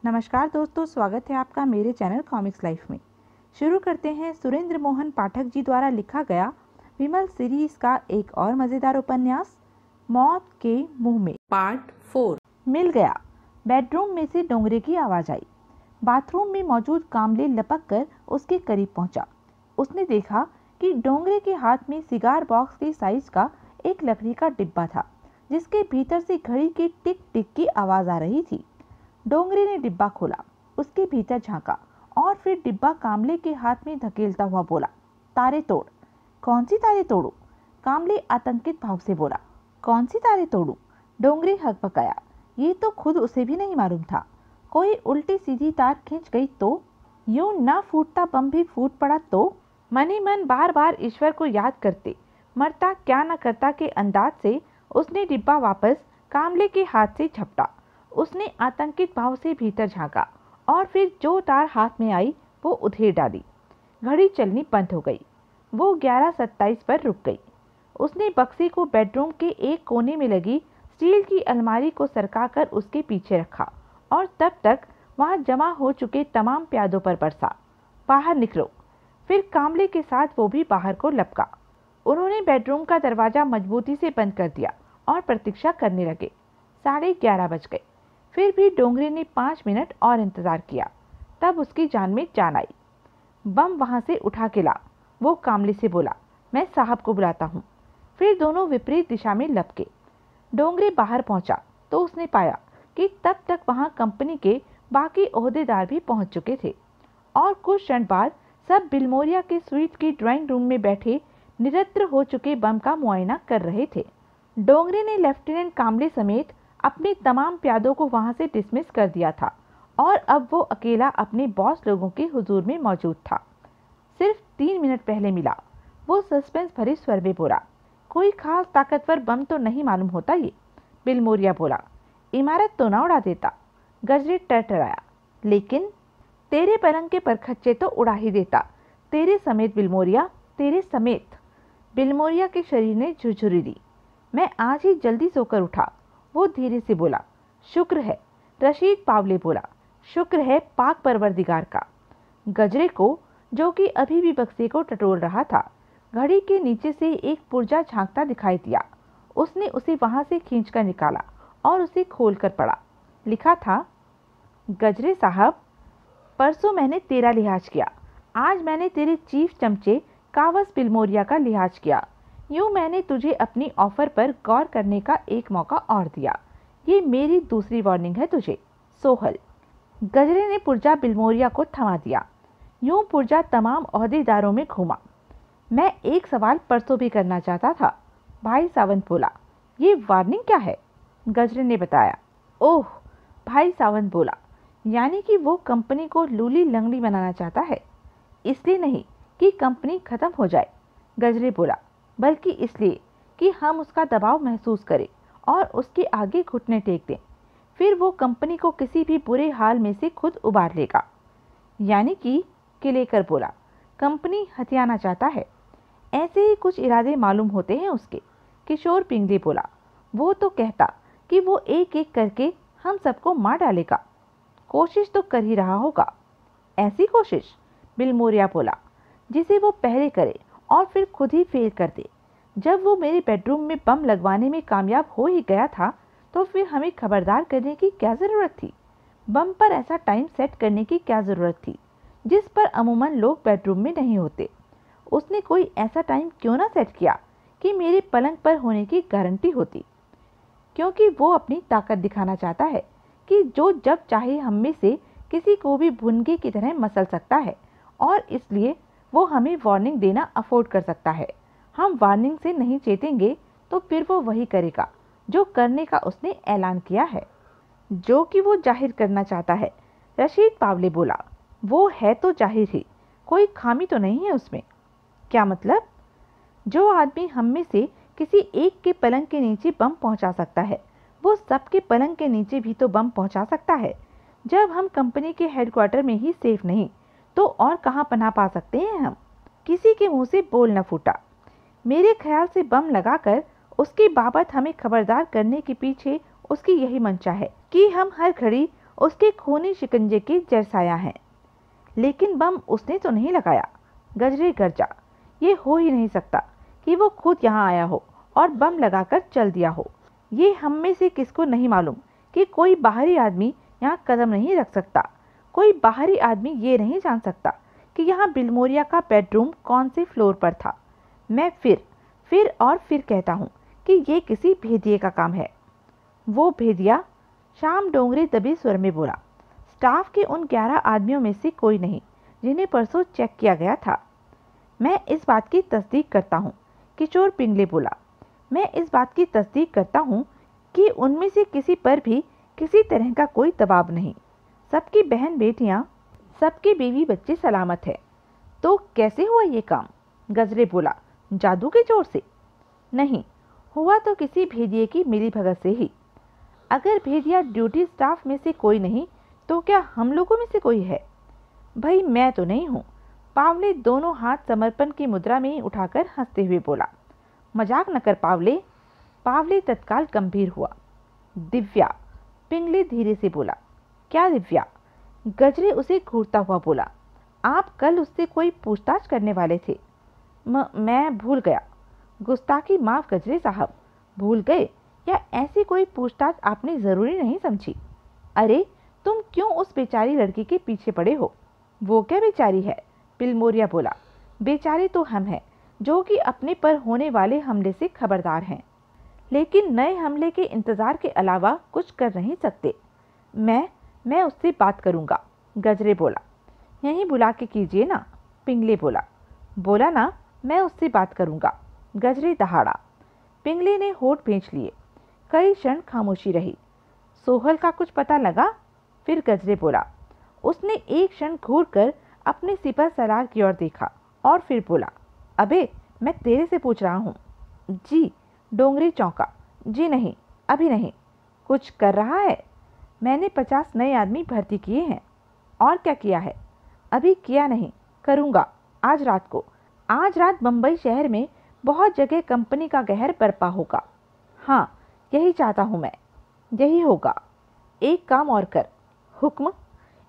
नमस्कार दोस्तों, स्वागत है आपका मेरे चैनल कॉमिक्स लाइफ में। शुरू करते हैं सुरेंद्र मोहन पाठक जी द्वारा लिखा गया विमल सीरीज का एक और मज़ेदार उपन्यास मौत के मुंह में पार्ट 4। मिल गया। बेडरूम में से डोंगरे की आवाज़ आई। बाथरूम में मौजूद कामले लपक कर उसके करीब पहुंचा। उसने देखा कि डोंगरे के हाथ में सिगार बॉक्स के साइज का एक लकड़ी का डिब्बा था, जिसके भीतर से घड़ी की टिक टिक की आवाज़ आ रही थी। डोंगरे ने डिब्बा खोला, उसके भीतर झांका और फिर डिब्बा कामले के हाथ में धकेलता हुआ बोला, तारे तोड़। कौन सी तारे तोड़ू? कामले आतंकित भाव से बोला। कौन सी तारे तोड़ू? डोंगरे हकबकाया। ये तो खुद उसे भी नहीं मालूम था। कोई उल्टी सीधी तार खींच गई तो? यूं न फूटता बम भी फूट पड़ा तो? मन ही मन बार बार ईश्वर को याद करते मरता क्या न करता के अंदाज से उसने डिब्बा वापस कामले के हाथ से झपटा। उसने आतंकित भाव से भीतर झांका और फिर जो तार हाथ में आई वो उधेड़ डाली। घड़ी चलनी बंद हो गई। वो 11:27 पर रुक गई। उसने बक्से को बेडरूम के एक कोने में लगी स्टील की अलमारी को सरकाकर उसके पीछे रखा और तब तक वहां जमा हो चुके तमाम प्यादों पर बरसा, बाहर निकलो। फिर कामले के साथ वो भी बाहर को लपका। उन्होंने बेडरूम का दरवाजा मजबूती से बंद कर दिया और प्रतीक्षा करने लगे। 11:30 बज गए। फिर भी डोंगरे ने 5 मिनट और इंतजार किया। तब उसकी जान में जान आई। बम वहां से उठा के ला, वो कामले से बोला। मैं साहब को बुलाता हूँ। फिर दोनों विपरीत दिशा में लपके। डोंगरे बाहर पहुंचा तो उसने पाया कि तब तक वहां कंपनी के बाकी ओहदेदार भी पहुंच चुके थे और कुछ क्षण बाद सब बिलमोरिया के स्वीट की ड्राइंग रूम में बैठे निरत्र हो चुके बम का मुआयना कर रहे थे। डोंगरे ने लेफ्टिनेंट कामले समेत अपने तमाम प्यादों को वहां से डिसमिस कर दिया था और अब वो अकेला अपने बॉस लोगों के हुजूर में मौजूद था। सिर्फ 3 मिनट पहले मिला। वो सस्पेंस भरे स्वर में बोला, कोई खास ताकतवर बम तो नहीं मालूम होता ये? बिलमोरिया बोला, इमारत तो ना उड़ा देता। गजरे टरटराया, लेकिन तेरे पलंग के परखच्चे तो उड़ा ही देता। तेरे समेत बिलमोरिया, तेरे समेत। बिलमोरिया के शरीर ने झुरझुरी दी। मैं आज ही जल्दी सोकर उठा, वो धीरे से बोला। शुक्र है, रशीद पावले बोला, शुक्र है पाक परवरदिगार का। गजरे को, जो कि अभी भी बक्से को टटोल रहा था, घड़ी के नीचे से एक पुर्जा झांकता दिखाई दिया। उसने उसे वहां से खींचकर निकाला और उसे खोलकर पढ़ा। लिखा था, गजरे साहब, परसों मैंने तेरा लिहाज किया, आज मैंने तेरे चीफ चमचे कावस बिलमोरिया का लिहाज किया। यूं मैंने तुझे अपनी ऑफर पर गौर करने का एक मौका और दिया। ये मेरी दूसरी वार्निंग है तुझे, सोहल। गजरे ने पुर्जा बिलमोरिया को थमा दिया। यूं पुर्जा तमाम ओहदेदारों में घूमा। मैं एक सवाल परसों भी करना चाहता था, भाई सावंत बोला। ये वार्निंग क्या है? गजरे ने बताया। ओह, भाई सावंत बोला, यानी कि वो कंपनी को लूली लंगड़ी बनाना चाहता है। इसलिए नहीं कि कंपनी खत्म हो जाए, गजरे बोला, बल्कि इसलिए कि हम उसका दबाव महसूस करें और उसके आगे घुटने टेक दें। फिर वो कंपनी को किसी भी बुरे हाल में से खुद उबार लेगा। यानी कि, किलेकर बोला, कंपनी हथियाना चाहता है। ऐसे ही कुछ इरादे मालूम होते हैं उसके। किशोर पिंगले बोला, वो तो कहता कि वो एक एक करके हम सबको मार डालेगा। कोशिश तो कर ही रहा होगा। ऐसी कोशिश, बिलमोरिया बोला, जिसे वो पहले करे और फिर खुद ही फेल कर दे। जब वो मेरे बेडरूम में बम लगवाने में कामयाब हो ही गया था तो फिर हमें खबरदार करने की क्या ज़रूरत थी? बम पर ऐसा टाइम सेट करने की क्या ज़रूरत थी जिस पर अमूमन लोग बेडरूम में नहीं होते? उसने कोई ऐसा टाइम क्यों ना सेट किया कि मेरे पलंग पर होने की गारंटी होती? क्योंकि वो अपनी ताकत दिखाना चाहता है कि जो जब चाहे हम में से किसी को भी भुनगे की तरह मसल सकता है और इसलिए वो हमें वार्निंग देना अफोर्ड कर सकता है। हम वार्निंग से नहीं चेतेंगे तो फिर वो वही करेगा जो करने का उसने ऐलान किया है, जो कि वो जाहिर करना चाहता है। रशीद पावले बोला, वो है तो जाहिर ही, कोई खामी तो नहीं है उसमें। क्या मतलब? जो आदमी हम में से किसी एक के पलंग के नीचे बम पहुंचा सकता है, वो सबके पलंग के नीचे भी तो बम पहुंचा सकता है। जब हम कंपनी के हेडक्वार्टर में ही सेफ नहीं तो और कहां पनाह पा सकते हैं हम? किसी के मुंह से बोल न फूटा। मेरे ख्याल से बम लगाकर उसकी बाबत हमें खबरदार करने के पीछे उसकी यही मंशा है कि हम हर घड़ी उसके खूनी शिकंजे के जरसाया है। लेकिन बम उसने तो नहीं लगाया। गजरे गरजा, ये हो ही नहीं सकता कि वो खुद यहाँ आया हो और बम लगाकर चल दिया हो। ये हम में से किसको नहीं मालूम कि कोई बाहरी आदमी यहाँ कदम नहीं रख सकता। कोई बाहरी आदमी ये नहीं जान सकता कि यहाँ बिलमोरिया का बेडरूम कौन से फ्लोर पर था। मैं फिर और फिर कहता हूँ कि ये किसी भेदिये का काम है। वो भेदिया? श्याम डोंगरे दबे स्वर में बोला। स्टाफ के उन 11 आदमियों में से कोई नहीं जिन्हें परसों चेक किया गया था। मैं इस बात की तस्दीक करता हूँ, किशोर पिंगले बोला। मैं इस बात की तस्दीक करता हूँ कि उनमें से किसी पर भी किसी तरह का कोई दबाव नहीं। सबकी बहन बेटियाँ, सबके बीवी बच्चे सलामत है। तो कैसे हुआ ये काम? गजरे बोला। जादू के जोर से? नहीं, हुआ तो किसी भेदिये की मिलीभगत से ही। अगर भेदिया ड्यूटी स्टाफ में से कोई नहीं तो क्या हम लोगों में से कोई है? भाई मैं तो नहीं हूँ। पावले दोनों हाथ समर्पण की मुद्रा में उठाकर हंसते हुए बोला। मजाक न कर पावले। पावले तत्काल गंभीर हुआ। दिव्या, पिंगले धीरे से बोला। क्या दिव्या? गजरे उसे घूरता हुआ बोला। आप कल उससे कोई पूछताछ करने वाले थे। मैं भूल गया। गुस्ताखी माफ गजरे साहब। भूल गए या ऐसी कोई पूछताछ आपने जरूरी नहीं समझी? अरे तुम क्यों उस बेचारी लड़की के पीछे पड़े हो? वो क्या बेचारी है? बिलमोरिया बोला। बेचारे तो हम हैं जो कि अपने पर होने वाले हमले से खबरदार हैं, लेकिन नए हमले के इंतजार के अलावा कुछ कर नहीं सकते। मैं उससे बात करूंगा। गजरे बोला। यहीं बुला के कीजिए ना। पिंगले बोला। बोला ना, मैं उससे बात करूंगा। गजरे दहाड़ा। पिंगले ने होठ भींच लिए। कई क्षण खामोशी रही। सोहल का कुछ पता लगा? फिर गजरे बोला। उसने एक क्षण घूरकर अपने सिपह सलार की ओर देखा और फिर बोला। अबे मैं तेरे से पूछ रहा हूँ। जी। डोंगरे चौंका। जी नहीं, अभी नहीं। कुछ कर रहा है? मैंने 50 नए आदमी भर्ती किए हैं। और क्या किया है? अभी किया नहीं, करूँगा आज रात को। आज रात बम्बई शहर में बहुत जगह कंपनी का कहर बरपा होगा। हाँ, यही चाहता हूँ मैं। यही होगा। एक काम और कर। हुक्म?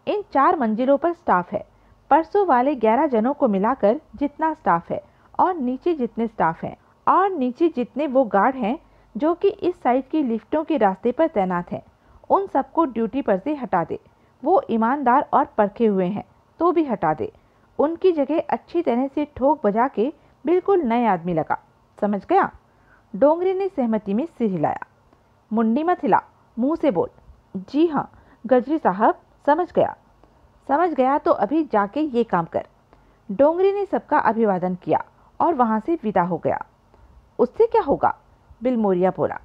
इन 4 मंजिलों पर स्टाफ है। परसों वाले 11 जनों को मिलाकर जितना स्टाफ है और नीचे जितने स्टाफ हैं और नीचे जितने वो गार्ड हैं जो कि इस साइड की लिफ्टों के रास्ते पर तैनात हैं, उन सबको ड्यूटी पर से हटा दे। वो ईमानदार और परखे हुए हैं तो भी हटा दे। उनकी जगह अच्छी तरह से ठोक बजा के बिल्कुल नए आदमी लगा। समझ गया? डोंगरे ने सहमति में सिर हिलाया। मुंडी मत हिला, मुंह से बोल। जी हाँ गजरी साहब, समझ गया। समझ गया तो अभी जाके ये काम कर। डोंगरे ने सबका अभिवादन किया और वहां से विदा हो गया। उससे क्या होगा? बिलमोरिया बोला।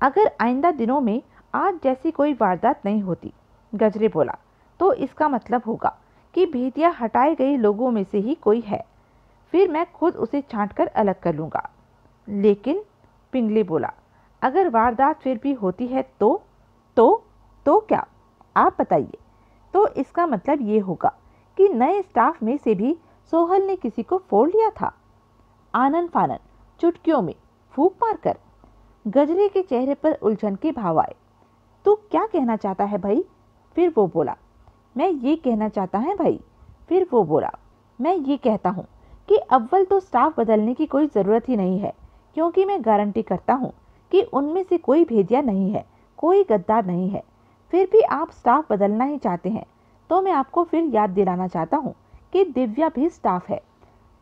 अगर आइंदा दिनों में आज जैसी कोई वारदात नहीं होती, गजरे बोला, तो इसका मतलब होगा कि भेदिया हटाए गए लोगों में से ही कोई है। फिर मैं खुद उसे छांटकर अलग कर लूँगा। लेकिन पिंगले बोला, अगर वारदात फिर भी होती है तो क्या? आप बताइए। तो इसका मतलब ये होगा कि नए स्टाफ में से भी सोहल ने किसी को फोड़ लिया था। आनन फानन, चुटकियों में, फूंक मारकर। गजरे के चेहरे पर उलझन के भाव आए। तू क्या कहना चाहता है भाई? फिर वो बोला। मैं ये कहना चाहता है भाई। फिर वो बोला। मैं ये कहता हूँ कि अव्वल तो स्टाफ बदलने की कोई ज़रूरत ही नहीं है, क्योंकि मैं गारंटी करता हूँ कि उनमें से कोई भेदिया नहीं है, कोई गद्दार नहीं है। फिर भी आप स्टाफ बदलना ही चाहते हैं तो मैं आपको फिर याद दिलाना चाहता हूँ कि दिव्या भी स्टाफ है।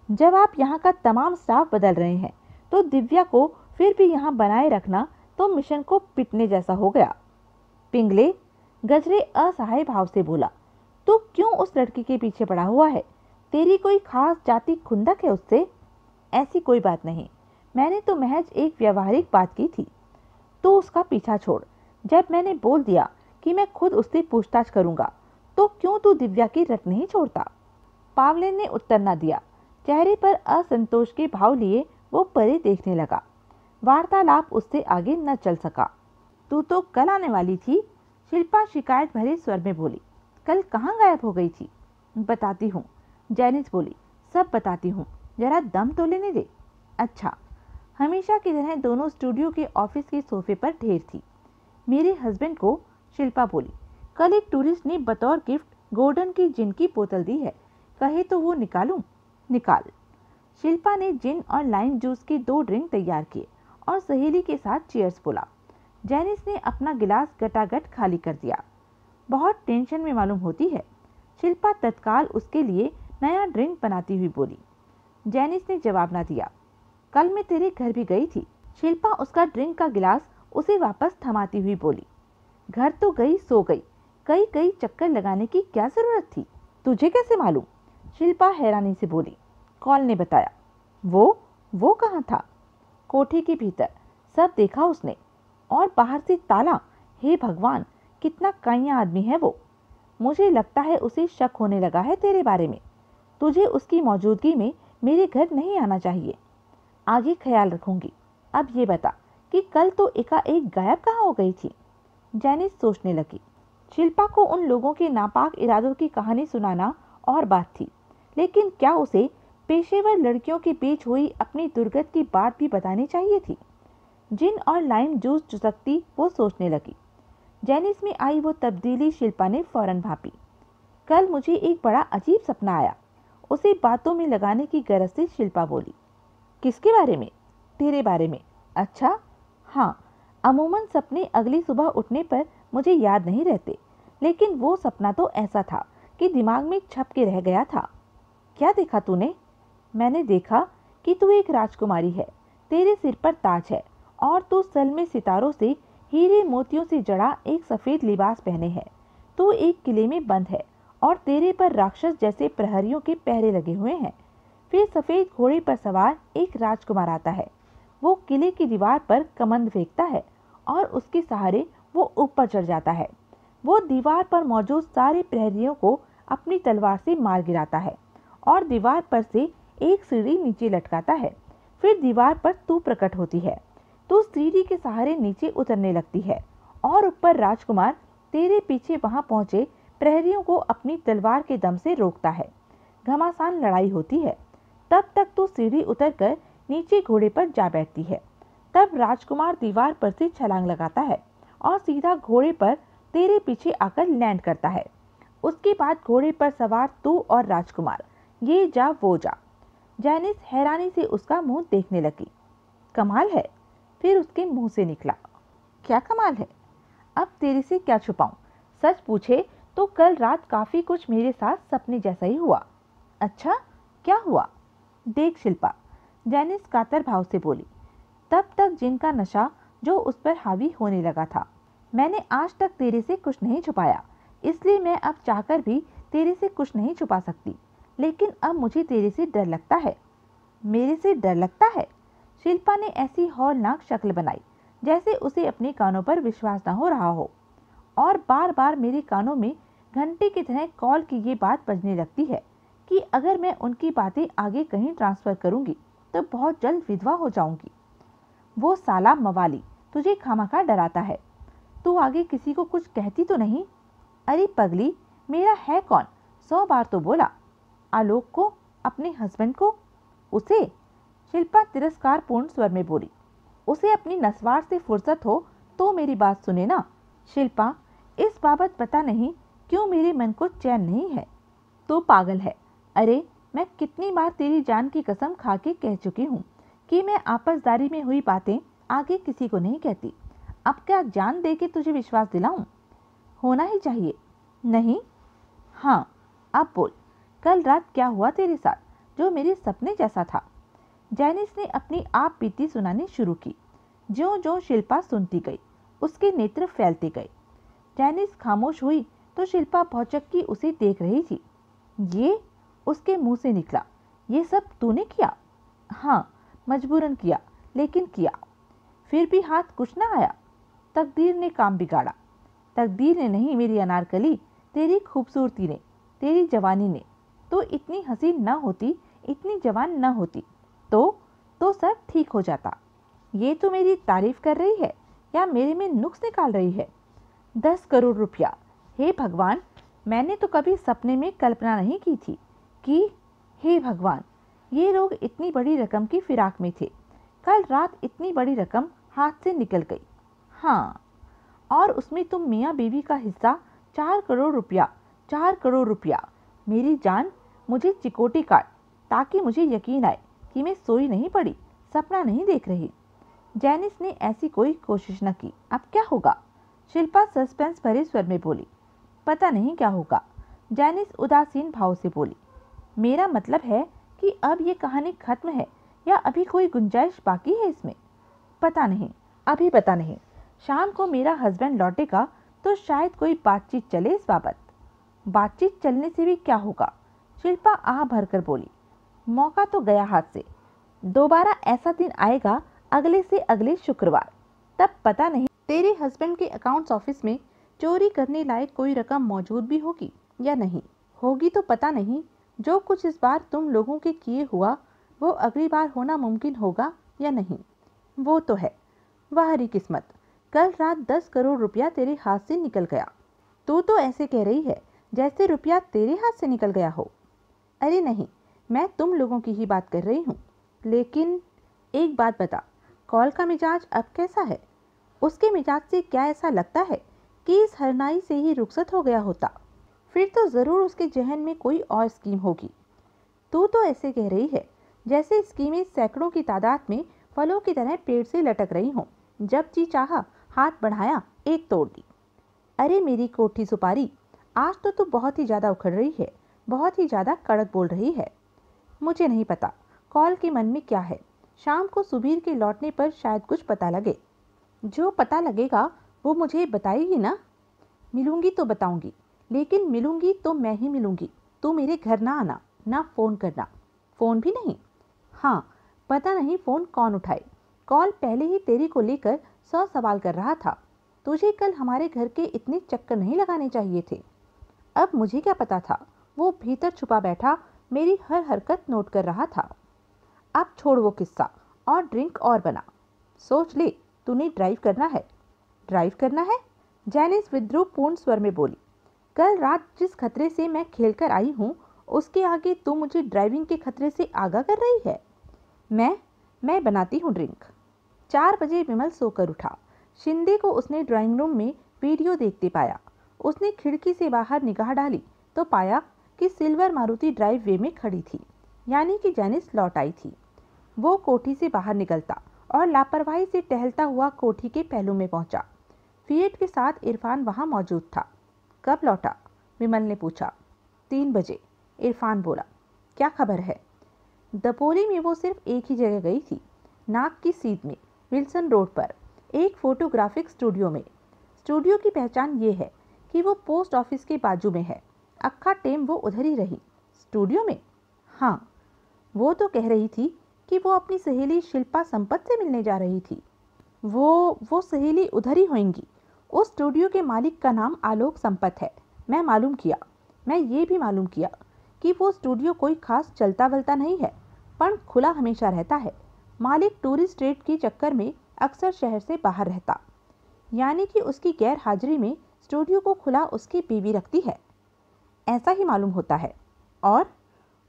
जब आप यहाँ का तमाम स्टाफ बदल रहे हैं तो दिव्या को फिर भी यहाँ बनाए रखना तो मिशन को पिटने जैसा हो गया। पिंगले, गजरे असहाय भाव से बोला, तू क्यों उस लड़की के पीछे पड़ा हुआ है? तेरी कोई खास जाति खुंदक है उससे? ऐसी कोई बात नहीं, मैंने तो महज एक व्यवहारिक बात की थी। तो उसका पीछा छोड़। जब मैंने बोल दिया कि मैं खुद उससे पूछताछ करूंगा तो क्यों तू दिव्या की रट नहीं छोड़ता? पावले ने उत्तर न दिया। चेहरे पर असंतोष के भाव लिए वो परे देखने लगा। वार्तालाप उससे आगे न चल सका। तू तो कल आने वाली थी, शिल्पा शिकायत भरे स्वर में बोली। कल कहाँ गायब हो गई थी? बताती हूँ, जैनिस बोली। सब बताती हूँ, जरा दम तो लेने दे। अच्छा। हमेशा की तरह दोनों स्टूडियो के ऑफिस के सोफे पर ढेर थी। मेरे हस्बैंड को, शिल्पा बोली, कल एक टूरिस्ट ने बतौर गिफ्ट गोल्डन की जिन की बोतल दी है, कहे तो वो निकालूं? निकाल। शिल्पा ने जिन और लाइम जूस के 2 ड्रिंक तैयार किए और सहेली के साथ चीयर्स बोला। जैनिस ने अपना गिलास गटागट खाली कर दिया। बहुत टेंशन में मालूम होती है। शिल्पा तत्काल उसके लिए नया ड्रिंक बनाती हुई बोली। जैनिस ने जवाब ना दिया। कल मैं तेरे घर भी गई थी। शिल्पा उसका ड्रिंक का गिलास उसे वापस थमाती हुई बोली। घर तो गई सो गई, कई कई चक्कर लगाने की क्या जरूरत थी? तुझे कैसे मालूम? शिल्पा हैरानी से बोली। कॉल ने बताया। वो कहाँ था? कोठे के भीतर, सब देखा उसने। और बाहर से ताला। हे भगवान, कितना काइया आदमी है वो। मुझे लगता है उसे शक होने लगा है तेरे बारे में। तुझे उसकी मौजूदगी में मेरे घर नहीं आना चाहिए। आगे ख्याल रखूंगी। अब ये बता कि कल तो एकाएक गायब कहाँ हो गई थी? जैनिस सोचने लगी। शिल्पा को उन लोगों के नापाक इरादों की कहानी सुनाना और बात थी, लेकिन क्या उसे पेशेवर लड़कियों के बीच हुई अपनी दुर्गत की बात भी बतानी चाहिए थी? जिन और लाइम जूस चुसकती वो सोचने लगी। जैनिस में आई वो तब्दीली शिल्पा ने फौरन भापी। कल मुझे एक बड़ा अजीब सपना आया। उसे बातों में लगाने की गरज से शिल्पा बोली। किसके बारे में? तेरे बारे में। अच्छा, हाँ। अमूमन सपने अगली सुबह उठने पर मुझे याद नहीं रहते, लेकिन वो सपना तो ऐसा था कि दिमाग में छप के रह गया था। क्या देखा तूने? मैंने देखा कि तू एक राजकुमारी है, तेरे सिर पर ताज है और तू सल में सितारों से हीरे मोतियों से जड़ा एक सफेद लिबास पहने है। तू एक किले में बंद है और तेरे पर राक्षस जैसे प्रहरियों के पहरे लगे हुए हैं। फिर सफेद घोड़े पर सवार एक राजकुमार आता है। वो किले की दीवार पर कमंद फेंकता है और उसके सहारे वो ऊपर चढ़ जाता है। वो दीवार पर मौजूद सारे प्रहरियों को अपनी तलवार से मार गिराता है और दीवार पर से एक सीढ़ी नीचे लटकाता है। फिर दीवार पर तू प्रकट होती है। तू सीढ़ी के सहारे नीचे उतरने लगती है और ऊपर राजकुमार तेरे पीछे वहां पहुंचे प्रहरियों को अपनी तलवार के दम से रोकता है। घमासान लड़ाई होती है। तब तक तू सीढ़ी उतरकर नीचे घोड़े पर जा बैठती है। तब राजकुमार दीवार पर से छलांग लगाता है और सीधा घोड़े पर तेरे पीछे आकर लैंड करता है। उसके बाद घोड़े पर सवार तू और राजकुमार ये जा वो जा। जैनिस हैरानी से उसका मुंह देखने लगी। कमाल है। फिर उसके मुंह से निकला। क्या कमाल है? अब तेरे से क्या छुपाऊं? सच पूछे तो कल रात काफी कुछ मेरे साथ सपने जैसा ही हुआ। अच्छा, क्या हुआ? देख शिल्पा, जैनिस कातर भाव से बोली। तब तक जिनका नशा जो उस पर हावी होने लगा था। मैंने आज तक तेरे से कुछ नहीं छुपाया, इसलिए मैं अब चाहकर भी तेरे से कुछ नहीं छुपा सकती। लेकिन अब मुझे तेरे से डर लगता है। मेरे से डर लगता है? शिल्पा ने ऐसी हौलनाक शक्ल बनाई जैसे उसे अपने कानों पर विश्वास न हो रहा हो, और बार बार मेरे कानों में घंटे की तरह कॉल की ये बात बजने लगती है कि अगर मैं उनकी बातें आगे कहीं ट्रांसफर करूंगी तो बहुत जल्द विधवा हो जाऊंगी। वो साला मवाली तुझे खामखा डराता है। तू आगे किसी को कुछ कहती तो नहीं? अरे पगली, मेरा है कौन? 100 बार तो बोला। आलोक को, अपने हस्बैंड को? उसे? शिल्पा तिरस्कारपूर्ण स्वर में बोली। उसे अपनी नस्वार से फुर्सत हो तो मेरी बात सुने ना। शिल्पा, इस बाबत पता नहीं क्यों मेरे मन को चैन नहीं है। तो पागल है। अरे मैं कितनी बार तेरी जान की कसम खा के कह चुकी हूँ कि मैं आपसदारी में हुई बातें आगे किसी को नहीं कहती। अब क्या जान दे के तुझे विश्वास दिलाऊं? होना ही चाहिए। नहीं? हाँ, अब बोल, कल रात क्या हुआ तेरे साथ जो मेरे सपने जैसा था? जैनिस ने अपनी आप बीती सुनानी शुरू की। ज्यों ज्यों शिल्पा सुनती गई उसके नेत्र फैलते गए। जैनिस खामोश हुई तो शिल्पा भौचक्की उसे देख रही थी। ये? उसके मुंह से निकला। ये सब तूने किया? हाँ, मजबूरन किया, लेकिन किया। फिर भी हाथ कुछ ना आया। तकदीर ने काम बिगाड़ा। तकदीर ने नहीं मेरी अनारकली, तेरी खूबसूरती ने, तेरी जवानी ने। तो इतनी हसीन न होती, इतनी जवान न होती तो सब ठीक हो जाता। ये तो मेरी तारीफ कर रही है या मेरे में नुक्स निकाल रही है? 10 करोड़ रुपया। हे भगवान, मैंने तो कभी सपने में कल्पना नहीं की थी कि हे भगवान, ये लोग इतनी बड़ी रकम की फिराक में थे। कल रात इतनी बड़ी रकम हाथ से निकल गई। हाँ, और उसमें तुम मियाँ बीवी का हिस्सा 4 करोड़ रुपया, 4 करोड़ रुपया। मेरी जान, मुझे चिकोटी काट ताकि मुझे यकीन आए कि मैं सोई नहीं पड़ी, सपना नहीं देख रही। जैनिस ने ऐसी कोई कोशिश न की। अब क्या होगा? शिल्पा सस्पेंस भरे स्वर में बोली। पता नहीं क्या होगा, जैनिस उदासीन भाव से बोली। मेरा मतलब है कि अब ये कहानी खत्म है या अभी कोई गुंजाइश बाकी है इसमें? पता नहीं, अभी पता नहीं। शाम को मेरा हस्बैंड लौटेगा तो शायद कोई बातचीत चले इस बाबत। बातचीत चलने से भी क्या होगा? शिल्पा आह भरकर बोली। मौका तो गया हाथ से। दोबारा ऐसा दिन आएगा अगले से अगले शुक्रवार, तब पता नहीं तेरे हस्बैंड के अकाउंट्स ऑफिस में चोरी करने लायक कोई रकम मौजूद भी होगी या नहीं होगी तो पता नहीं। जो कुछ इस बार तुम लोगों के किए हुआ वो अगली बार होना मुमकिन होगा या नहीं, वो तो है। वाह हरी किस्मत, कल रात 10 करोड़ रुपया तेरे हाथ से निकल गया। तू तो ऐसे कह रही है जैसे रुपया तेरे हाथ से निकल गया हो। अरे नहीं, मैं तुम लोगों की ही बात कर रही हूँ। लेकिन एक बात बता, कॉल का मिजाज अब कैसा है? उसके मिजाज से क्या ऐसा लगता है कि इस हरनाई से ही रुखसत हो गया होता? फिर तो ज़रूर उसके जहन में कोई और स्कीम होगी। तू तो ऐसे कह रही है जैसे स्कीमें सैकड़ों की तादाद में फलों की तरह पेड़ से लटक रही हों। जब जी चाहा हाथ बढ़ाया, एक तोड़ दी। अरे मेरी कोठी सुपारी, आज तो तू बहुत ही ज़्यादा उखड़ रही है, बहुत ही ज़्यादा कड़क बोल रही है। मुझे नहीं पता कॉल के मन में क्या है। शाम को सुबीर के लौटने पर शायद कुछ पता लगे। जो पता लगेगा वो मुझे बताएगी ना। मिलूंगी तो बताऊंगी, लेकिन मिलूंगी तो मैं ही मिलूंगी। तू मेरे घर ना आना, ना फ़ोन करना। फ़ोन भी नहीं? हाँ, पता नहीं फ़ोन कौन उठाए। कॉल पहले ही तेरी को लेकर 100 सवाल कर रहा था। तुझे कल हमारे घर के इतने चक्कर नहीं लगाने चाहिए थे। अब मुझे क्या पता था, वो भीतर छुपा बैठा मेरी हर हरकत नोट कर रहा था। अब छोड़ वो किस्सा और ड्रिंक और बना। सोच ले, तूने ड्राइव करना है। ड्राइव करना है? जैनिस विद्रूप पूर्ण स्वर में बोली। कल रात जिस खतरे से मैं खेलकर आई हूँ उसके आगे तू मुझे ड्राइविंग के खतरे से आगाह कर रही है। मैं बनाती हूँ ड्रिंक। 4 बजे विमल सोकर उठा। शिंदे को उसने ड्राइंग रूम में वीडियो देखते पाया। उसने खिड़की से बाहर निगाह डाली तो पाया कि सिल्वर मारुति ड्राइव वे में खड़ी थी, यानी कि जैनिस लौट आई थी। वो कोठी से बाहर निकलता और लापरवाही से टहलता हुआ कोठी के पहलू में पहुंचा। फिएट के साथ इरफान वहां मौजूद था। कब लौटा? विमल ने पूछा। 3 बजे, इरफान बोला। क्या खबर है? दपोली में वो सिर्फ एक ही जगह गई थी, नाक की सीध में, विल्सन रोड पर, एक फोटोग्राफिक स्टूडियो में। स्टूडियो की पहचान ये है कि वो पोस्ट ऑफिस के बाजू में है। अक्खा टेम वो उधर ही रही। स्टूडियो में? हाँ, वो तो कह रही थी कि वो अपनी सहेली शिल्पा संपत से मिलने जा रही थी। वो सहेली उधर ही होंगी। उस स्टूडियो के मालिक का नाम आलोक संपत है। मैं ये भी मालूम किया कि वो स्टूडियो कोई खास चलता वलता नहीं है, पर खुला हमेशा रहता है। मालिक टूरिस्ट रेट के चक्कर में अक्सर शहर से बाहर रहता, यानी कि उसकी गैर हाजिरी में स्टूडियो को खुला उसकी बीवी रखती है, ऐसा ही मालूम होता है। और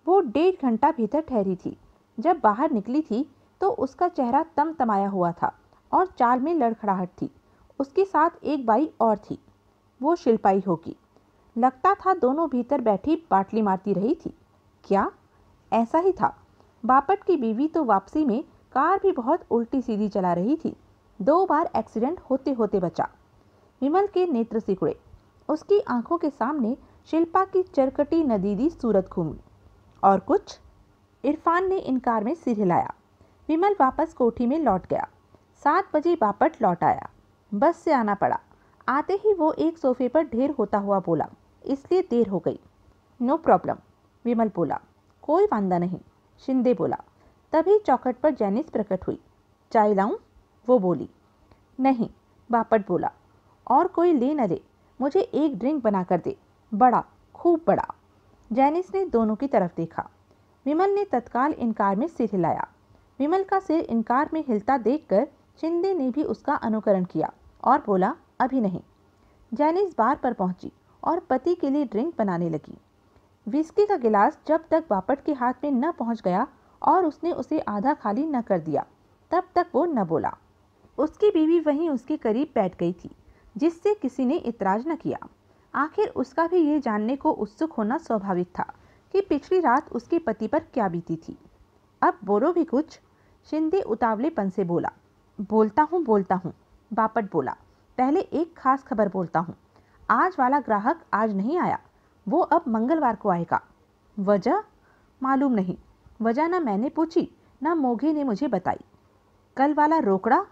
वो 1.5 घंटा भीतर ठहरी थी। जब बाहर निकली थी तो उसका चेहरा तमतमाया हुआ था और चाल में लड़खड़ाहट थी। उसके साथ एक बाई और थी, वो शिल्पाई होगी। लगता था दोनों भीतर बैठी बाटली मारती रही थी। क्या? ऐसा ही था। बापट की बीवी तो वापसी में कार भी बहुत उल्टी सीधी चला रही थी। 2 बार एक्सीडेंट होते होते बचा। विमल के नेत्र सिकुड़े। उसकी आंखों के सामने शिल्पा की चरकटी नदीदी सूरत घूमी। और कुछ? इरफान ने इनकार में सिर हिलाया। विमल वापस कोठी में लौट गया। 7 बजे बापट लौट आया। बस से आना पड़ा। आते ही वो एक सोफे पर ढेर होता हुआ बोला, इसलिए देर हो गई। नो प्रॉब्लम, विमल बोला। कोई वांदा नहीं, शिंदे बोला। तभी चौखट पर जैनिस प्रकट हुई। चाय लाऊं? वो बोली। नहीं, बापट बोला। और कोई ले न ले, मुझे एक ड्रिंक बना कर दे, बड़ा, खूब बड़ा। जैनिस ने दोनों की तरफ देखा। विमल ने तत्काल इनकार में सिर हिलाया। विमल का सिर इनकार में हिलता देखकर शिंदे ने भी उसका अनुकरण किया और बोला, अभी नहीं। जैनिस बार पर पहुंची और पति के लिए ड्रिंक बनाने लगी। विस्की का गिलास जब तक बापट के हाथ में न पहुंच गया और उसने उसे आधा खाली न कर दिया, तब तक वो न बोला। उसकी बीवी वहीं उसके करीब बैठ गई थी, जिससे किसी ने इतराज न किया। आखिर उसका भी ये जानने को उत्सुक होना स्वाभाविक था कि पिछली रात उसके पति पर क्या बीती थी। अब बोलो भी कुछ, शिंदे उतावलेपन से बोला। बोलता हूँ, बापट बोला। पहले एक खास खबर बोलता हूँ। आज वाला ग्राहक आज नहीं आया, वो अब मंगलवार को आएगा। वजह? मालूम नहीं। वजह ना मैंने पूछी ना मोघे ने मुझे बताई। कल वाला रोकड़ा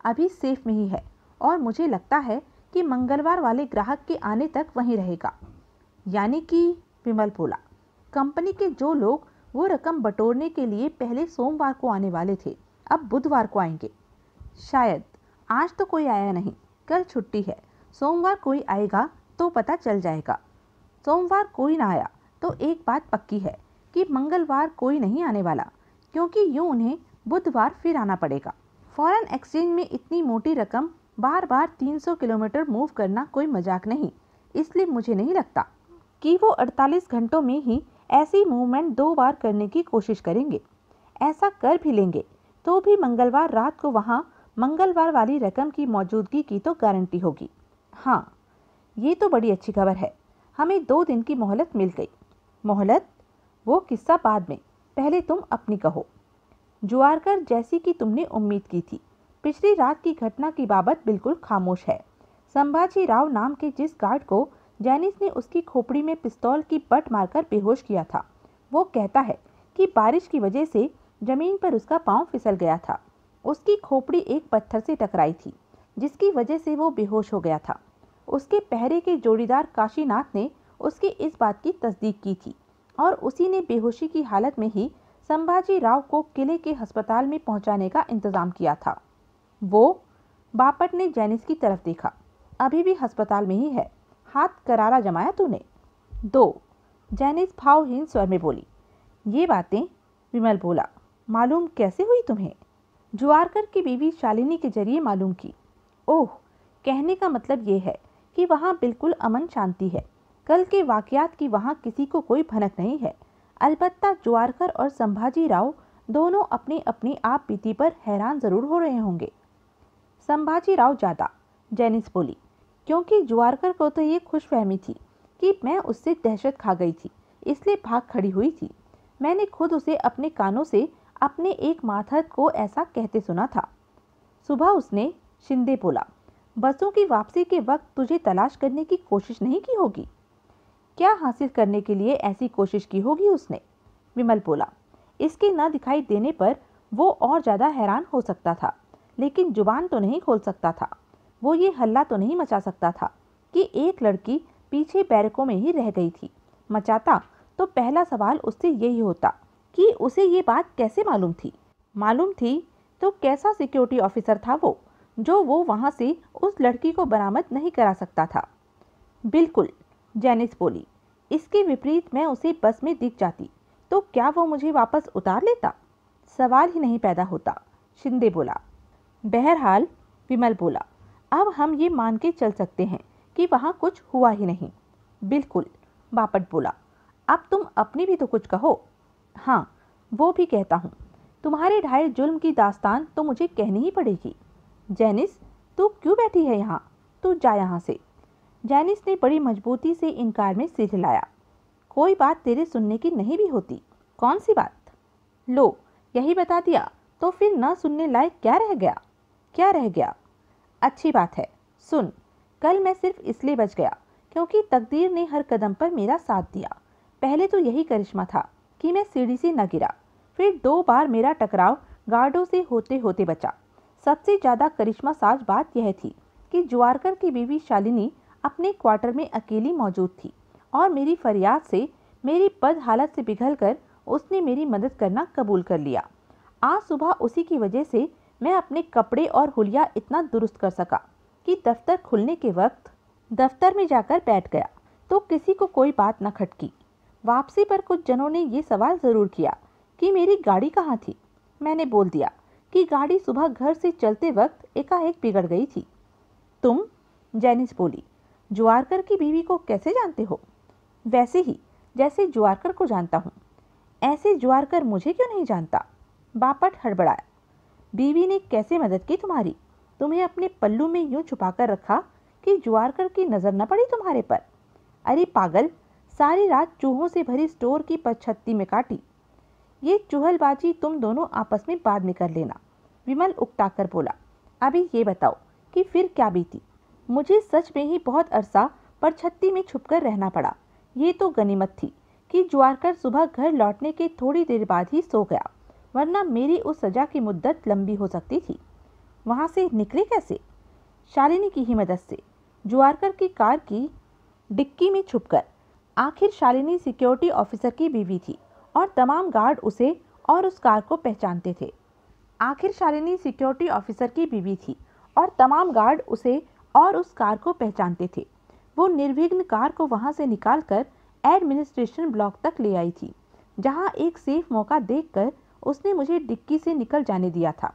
अभी सेफ में ही है और मुझे लगता है कि मंगलवार वाले ग्राहक के आने तक वहीं रहेगा। यानी कि, विमल बोला, कंपनी के जो लोग वो रकम बटोरने के लिए पहले सोमवार को आने वाले थे अब बुधवार को आएंगे। शायद। आज तो कोई आया नहीं, कल छुट्टी है। सोमवार कोई आएगा तो पता चल जाएगा। सोमवार कोई ना आया तो एक बात पक्की है कि मंगलवार कोई नहीं आने वाला, क्योंकि यूं उन्हें बुधवार फिर आना पड़ेगा। फॉरेन एक्सचेंज में इतनी मोटी रकम बार बार 300 किलोमीटर मूव करना कोई मजाक नहीं, इसलिए मुझे नहीं लगता कि वो 48 घंटों में ही ऐसी मूवमेंट 2 बार करने की कोशिश करेंगे। ऐसा कर भी लेंगे तो भी मंगलवार रात को वहाँ मंगलवार वाली रकम की मौजूदगी की तो गारंटी होगी। हाँ, ये तो बड़ी अच्छी खबर है। हमें 2 दिन की मोहलत मिल गई। मोहलत? वो किस्सा बाद में, पहले तुम अपनी कहो। जुआरकर जैसी कि तुमने उम्मीद की थी, पिछली रात की घटना की बाबत बिल्कुल खामोश है। संभाजी राव नाम के जिस गार्ड को जैनिस ने उसकी खोपड़ी में पिस्तौल की बट मारकर बेहोश किया था, वो कहता है कि बारिश की वजह से जमीन पर उसका पांव फिसल गया था। उसकी खोपड़ी एक पत्थर से टकराई थी, जिसकी वजह से वो बेहोश हो गया था। उसके पहरे के जोड़ीदार काशीनाथ ने उसकी इस बात की तस्दीक की थी और उसी ने बेहोशी की हालत में ही संभाजी राव को किले के अस्पताल में पहुंचाने का इंतजाम किया था। वो? बापट ने जैनिस की तरफ देखा। अभी भी अस्पताल में ही है। हाथ करारा जमाया तूने? 2। जैनिस भावहीन स्वर में बोली। ये बातें, विमल बोला, मालूम कैसे हुई तुम्हें? जुआरकर की बीवी शालिनी के जरिए मालूम की। ओह, कहने का मतलब ये है कि वहाँ बिल्कुल अमन शांति है। कल के वाकयात की वहाँ किसी को कोई भनक नहीं है। अलबत्ता जुआरकर और संभाजी राव दोनों अपनी अपनी आप बीती पर हैरान जरूर हो रहे होंगे। संभाजी राव ज्यादा, जैनिस बोली, क्योंकि जुआरकर को तो ये खुशफहमी थी कि मैं उससे दहशत खा गई थी, इसलिए भाग खड़ी हुई थी। मैंने खुद उसे अपने कानों से अपने एक मातहत को ऐसा कहते सुना था। सुबह उसने, शिंदे बोला, बसों की वापसी के वक्त तुझे तलाश करने की कोशिश नहीं की होगी? क्या हासिल करने के लिए ऐसी कोशिश की होगी उसने? विमल बोला। इसके न दिखाई देने पर वो और ज्यादा हैरान हो सकता था, लेकिन जुबान तो नहीं खोल सकता था। वो ये हल्ला तो नहीं मचा सकता था कि एक लड़की पीछे बैरकों में ही रह गई थी। मचाता तो पहला सवाल उससे यही होता कि उसे ये बात कैसे मालूम थी। मालूम थी तो कैसा सिक्योरिटी ऑफिसर था वो, जो वो वहां से उस लड़की को बरामद नहीं करा सकता था। बिल्कुल, जैनिस बोली। इसके विपरीत मैं उसे बस में दिख जाती तो क्या वो मुझे वापस उतार लेता? सवाल ही नहीं पैदा होता, शिंदे बोला। बहरहाल, विमल बोला, अब हम ये मान के चल सकते हैं कि वहाँ कुछ हुआ ही नहीं। बिल्कुल, बापट बोला। अब तुम अपनी भी तो कुछ कहो। हाँ, वो भी कहता हूँ। तुम्हारे ढाई जुल्म की दास्तान तो मुझे कहनी ही पड़ेगी। जैनिस, तू क्यों बैठी है यहाँ? तू जा यहाँ से। जैनिस ने बड़ी मजबूती से इनकार में सिर हिलाया। कोई बात तेरे सुनने की नहीं भी होती। कौन सी बात? लो, यही बता दिया तो फिर न सुनने लायक क्या रह गया? क्या रह गया? अच्छी बात है, सुन। कल मैं सिर्फ इसलिए बच गया क्योंकि तकदीर ने हर कदम पर मेरा साथ दिया। पहले तो यही करिश्मा था कि मैं सीढ़ी से न गिरा, फिर 2 बार मेरा टकराव गार्डों से होते होते बचा। सबसे ज़्यादा करिश्मा साज बात यह थी कि जुआरकर की बीवी शालिनी अपने क्वार्टर में अकेली मौजूद थी और मेरी फरियाद से, मेरी बद हालत से पिघलकर उसने मेरी मदद करना कबूल कर लिया। आज सुबह उसी की वजह से मैं अपने कपड़े और हुलिया इतना दुरुस्त कर सका कि दफ्तर खुलने के वक्त दफ्तर में जाकर बैठ गया तो किसी को कोई बात न खटकी। वापसी पर कुछ जनों ने ये सवाल ज़रूर किया कि मेरी गाड़ी कहाँ थी। मैंने बोल दिया कि गाड़ी सुबह घर से चलते वक्त एकाएक बिगड़ गई थी। तुम? जैनिस बोली। जुआरकर की बीवी को कैसे जानते हो? वैसे ही जैसे जुआरकर को जानता हूँ। ऐसे जुआरकर मुझे क्यों नहीं जानता? बापट हड़बड़ाया। बीवी ने कैसे मदद की तुम्हारी? तुम्हें अपने पल्लू में यूं छुपाकर रखा कि जुआरकर की नजर न पड़ी तुम्हारे पर? अरे पागल, सारी रात चूहों से भरी स्टोर की पछत्ती में काटी। ये चुहलबाजी तुम दोनों आपस में बाद में कर लेना, विमल उकताकर बोला। अभी ये बताओ कि फिर क्या बीती। मुझे सच में ही बहुत अरसा परछत्ती में छुपकर रहना पड़ा। ये तो गनीमत थी कि ज्वारकर सुबह घर लौटने के थोड़ी देर बाद ही सो गया, वरना मेरी उस सजा की मुद्दत लंबी हो सकती थी। वहां से निकले कैसे? शालिनी की ही मदद से, ज्वारकर की कार की डिक्की में छुपकर। आखिर शालिनी सिक्योरिटी ऑफिसर की बीवी थी और तमाम गार्ड उसे और उस कार को पहचानते थे। आखिर शालिनी सिक्योरिटी ऑफिसर की बीवी थी और तमाम गार्ड उसे और उस कार को पहचानते थे। वो निर्विघ्न कार को वहां से निकालकर एडमिनिस्ट्रेशन ब्लॉक तक ले आई थी, जहां एक सेफ मौका देखकर उसने मुझे डिक्की से निकल जाने दिया था।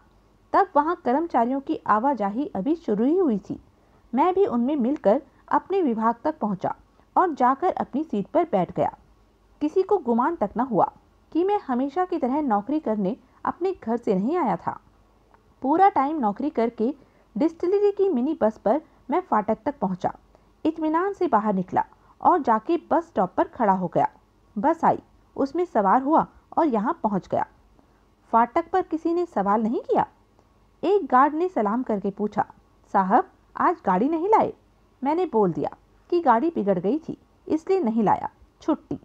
तब वहां कर्मचारियों की आवाजाही अभी शुरू ही हुई थी। मैं भी उनमें मिलकर अपने विभाग तक पहुंचा और जाकर अपनी सीट पर बैठ गया। किसी को गुमान तक न हुआ कि मैं हमेशा की तरह नौकरी करने अपने घर से नहीं आया था। पूरा टाइम नौकरी करके डिस्टिलरी की मिनी बस पर मैं फाटक तक पहुंचा, इत्मीनान से बाहर निकला और जाके बस स्टॉप पर खड़ा हो गया। बस आई, उसमें सवार हुआ और यहाँ पहुंच गया। फाटक पर किसी ने सवाल नहीं किया? एक गार्ड ने सलाम करके पूछा, साहब आज गाड़ी नहीं लाए? मैंने बोल दिया कि गाड़ी बिगड़ गई थी, इसलिए नहीं लाया, छुट्टी।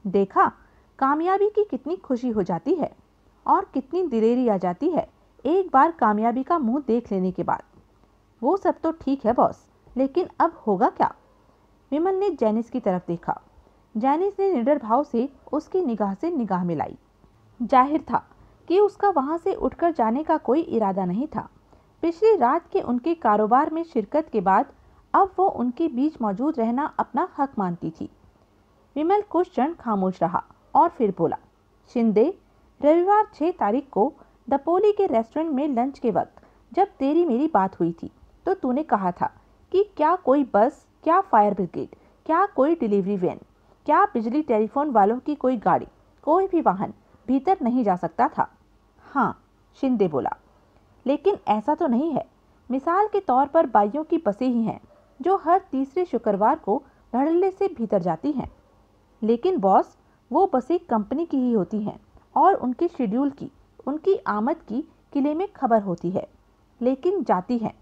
देखा, कामयाबी की कितनी खुशी हो जाती है और कितनी दिलेरी आ जाती है एक बार कामयाबी का मुंह देख लेने के बाद। वो सब तो ठीक है बॉस, लेकिन अब होगा क्या? विमल ने जैनिस की तरफ देखा। जैनिस ने निडर भाव से उसकी निगाह से निगाह मिलाई। जाहिर था कि उसका वहां से उठकर जाने का कोई इरादा नहीं था। पिछली रात के उनके कारोबार में शिरकत के बाद अब वो उनके बीच मौजूद रहना अपना हक मानती थी। विमल कुछ क्षण खामोश रहा और फिर बोला, शिंदे, रविवार 6 तारीख को दपोली के रेस्टोरेंट में लंच के वक्त जब तेरी मेरी बात हुई थी तो तूने कहा था कि क्या कोई बस, क्या फायर ब्रिगेड, क्या कोई डिलीवरी वैन, क्या बिजली टेलीफोन वालों की कोई गाड़ी, कोई भी वाहन भीतर नहीं जा सकता था। हाँ, शिंदे बोला, लेकिन ऐसा तो नहीं है। मिसाल के तौर पर बाइयों की बसें ही हैं जो हर तीसरे शुक्रवार को धड़ल्ले से भीतर जाती हैं। लेकिन बॉस, वो बसें कंपनी की ही होती हैं और उनके शेड्यूल की, उनकी आमद की किले में खबर होती है, लेकिन जाती हैं।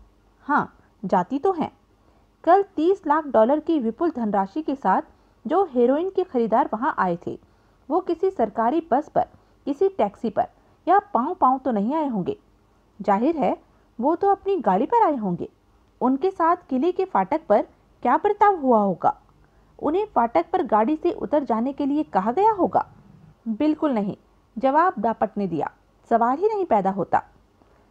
हाँ, जाती तो हैं। कल $30 लाख की विपुल धनराशि के साथ जो हेरोइन के खरीदार वहां आए थे, वो किसी सरकारी बस पर, किसी टैक्सी पर या पांव पांव तो नहीं आए होंगे। जाहिर है वो तो अपनी गाड़ी पर आए होंगे। उनके साथ किले के फाटक पर क्या बर्ताव हुआ होगा? उन्हें फाटक पर गाड़ी से उतर जाने के लिए कहा गया होगा? बिल्कुल नहीं, जवाब बापट ने दिया। सवाल ही नहीं पैदा होता।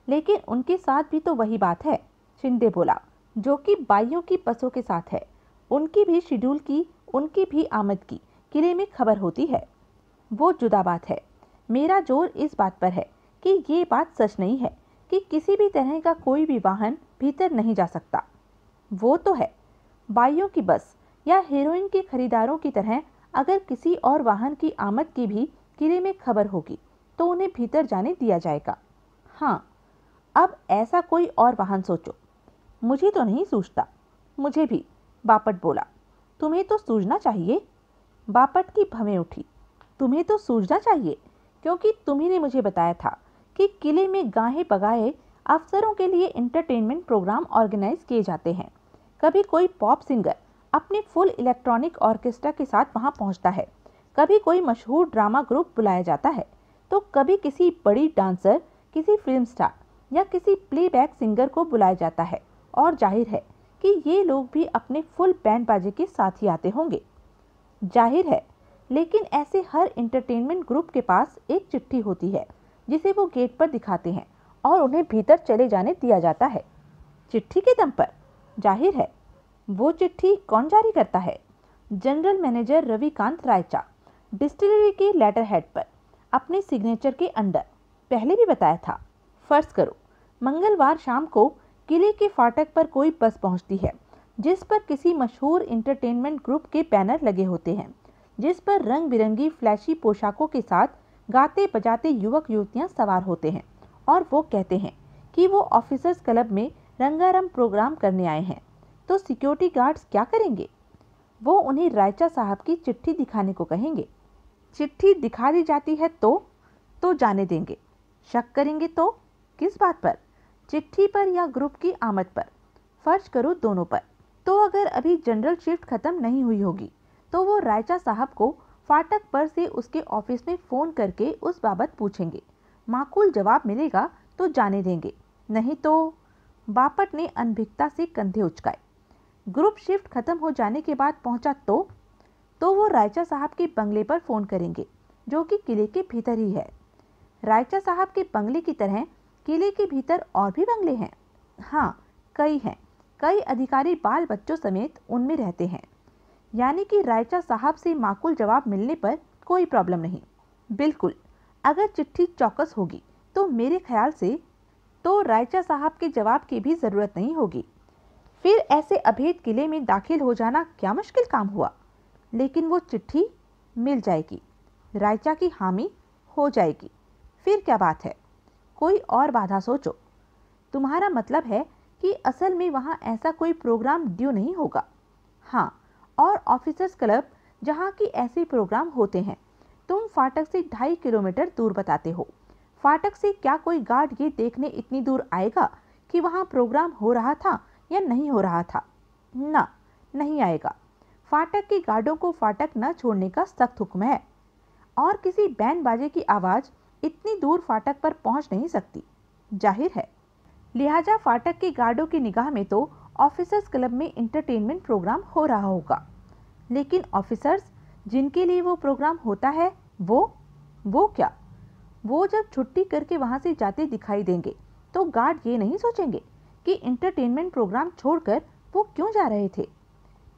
लेकिन उनके साथ भी तो वही बात है, शिंदे बोला, जो कि बाइयों की बसों के साथ है। उनकी भी शेड्यूल की, उनकी भी आमद की किले में खबर होती है। वो जुदा बात है। मेरा जोर इस बात पर है कि ये बात सच नहीं है कि किसी भी तरह का कोई भी वाहन भीतर नहीं जा सकता। वो तो है, बाइयों की बस या हेरोइन के खरीदारों की तरह अगर किसी और वाहन की आमद की भी किले में खबर होगी तो उन्हें भीतर जाने दिया जाएगा। हाँ, अब ऐसा कोई और वाहन सोचो। मुझे तो नहीं सूझता। मुझे भी, बापट बोला। तुम्हें तो सूझना चाहिए। बापट की भवें उठी। तुम्हें तो सूझना चाहिए क्योंकि तुम्ही ने मुझे बताया था कि किले में गाहे बगाए अफसरों के लिए एंटरटेनमेंट प्रोग्राम ऑर्गेनाइज किए जाते हैं। कभी कोई पॉप सिंगर अपने फुल इलेक्ट्रॉनिक ऑर्केस्ट्रा के साथ वहां पहुंचता है, कभी कोई मशहूर ड्रामा ग्रुप बुलाया जाता है, तो कभी किसी बड़ी डांसर, किसी फिल्म स्टार या किसी प्लेबैक सिंगर को बुलाया जाता है। और जाहिर है कि ये लोग भी अपने फुल बैंड बाजे के साथ ही आते होंगे। जाहिर है, लेकिन ऐसे हर एंटरटेनमेंट ग्रुप के पास एक चिट्ठी होती है जिसे वो गेट पर दिखाते हैं और उन्हें भीतर चले जाने दिया जाता है। चिट्ठी के दम पर? जाहिर है। वो चिट्ठी कौन जारी करता है? जनरल मैनेजर रविकांत रायचा, डिस्टिलरी के लेटर हेड पर, अपने सिग्नेचर के अंडर। पहले भी बताया था। फर्ज करो मंगलवार शाम को किले के फाटक पर कोई बस पहुंचती है जिस पर किसी मशहूर एंटरटेनमेंट ग्रुप के बैनर लगे होते हैं, जिस पर रंग बिरंगी फ्लैशी पोशाकों के साथ गाते बजाते युवक युवतियां सवार होते हैं और वो कहते हैं कि वो ऑफिसर्स क्लब में रंगारंग प्रोग्राम करने आए हैं। तो सिक्योरिटी गार्ड्स क्या करेंगे? वो उन्हें रायचा साहब की चिट्ठी दिखाने को कहेंगे। चिट्ठी दिखा दी जाती है तो जाने देंगे। शक करेंगे तो किस बात पर? चिट्ठी पर या ग्रुप की आमद पर? फर्ज करो दोनों पर। तो अगर अभी जनरल शिफ्ट खत्म नहीं हुई होगी तो वो रायचा साहब को फाटक पर से उसके ऑफिस में फोन करके उस बाबत पूछेंगे। माकूल जवाब मिलेगा तो जाने देंगे, नहीं तो। बापट ने अनभिज्ञता से कंधे उचकाए। ग्रुप शिफ्ट खत्म हो जाने के बाद पहुंचा तो वो रायचा साहब के बंगले पर फोन करेंगे, जो कि किले के भीतर ही है। रायचा साहब के बंगले की तरह किले के भीतर और भी बंगले हैं। हाँ, कई हैं। कई अधिकारी बाल बच्चों समेत उनमें रहते हैं। यानी कि रायचा साहब से माकूल जवाब मिलने पर कोई प्रॉब्लम नहीं। बिल्कुल। अगर चिट्ठी चौकस होगी तो मेरे ख्याल से तो रायचा साहब के जवाब की भी जरूरत नहीं होगी। फिर ऐसे अभेद किले में दाखिल हो जाना क्या मुश्किल काम हुआ। लेकिन वो चिट्ठी मिल जाएगी, रायचा की हामी हो जाएगी। फिर क्या बात है? कोई और बाधा सोचो। तुम्हारा मतलब है कि असल में वहाँ ऐसा कोई प्रोग्राम ड्यू नहीं होगा। हाँ, और ऑफिसर्स क्लब जहाँ की ऐसे प्रोग्राम होते हैं। तुम फाटक से 2.5 किलोमीटर दूर बताते हो। फाटक से क्या कोई गार्ड ये देखने इतनी दूर आएगा कि वहाँ प्रोग्राम हो रहा था या नहीं हो रहा था? ना, नहीं आएगा। फाटक के गार्डों को फाटक न छोड़ने का सख्त हुक्म है, और किसी बैंड बाजे की आवाज़ इतनी दूर फाटक पर पहुंच नहीं सकती, जाहिर है। लिहाजा फाटक के गार्डों की निगाह में तो ऑफिसर्स क्लब में इंटरटेनमेंट प्रोग्राम हो रहा होगा। लेकिन ऑफिसर्स जिनके लिए वो प्रोग्राम होता है, वो क्या? वो जब छुट्टी करके वहां से जाते दिखाई देंगे तो गार्ड ये नहीं सोचेंगे कि इंटरटेनमेंट प्रोग्राम छोड़कर वो क्यों जा रहे थे,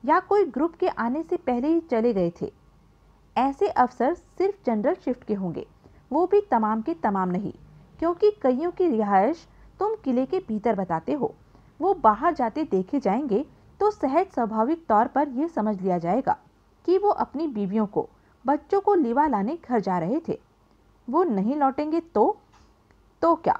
या कोई ग्रुप के आने से पहले ही चले गए थे। ऐसे अफसर सिर्फ जनरल शिफ्ट के होंगे, वो भी तमाम के तमाम नहीं, क्योंकि कईयों की रिहाइश तुम किले के भीतर बताते हो। वो बाहर जाते देखे जाएंगे तो सहज स्वाभाविक तौर पर यह समझ लिया जाएगा कि वो अपनी बीवियों को, बच्चों को लिवा लाने घर जा रहे थे। वो नहीं लौटेंगे तो क्या?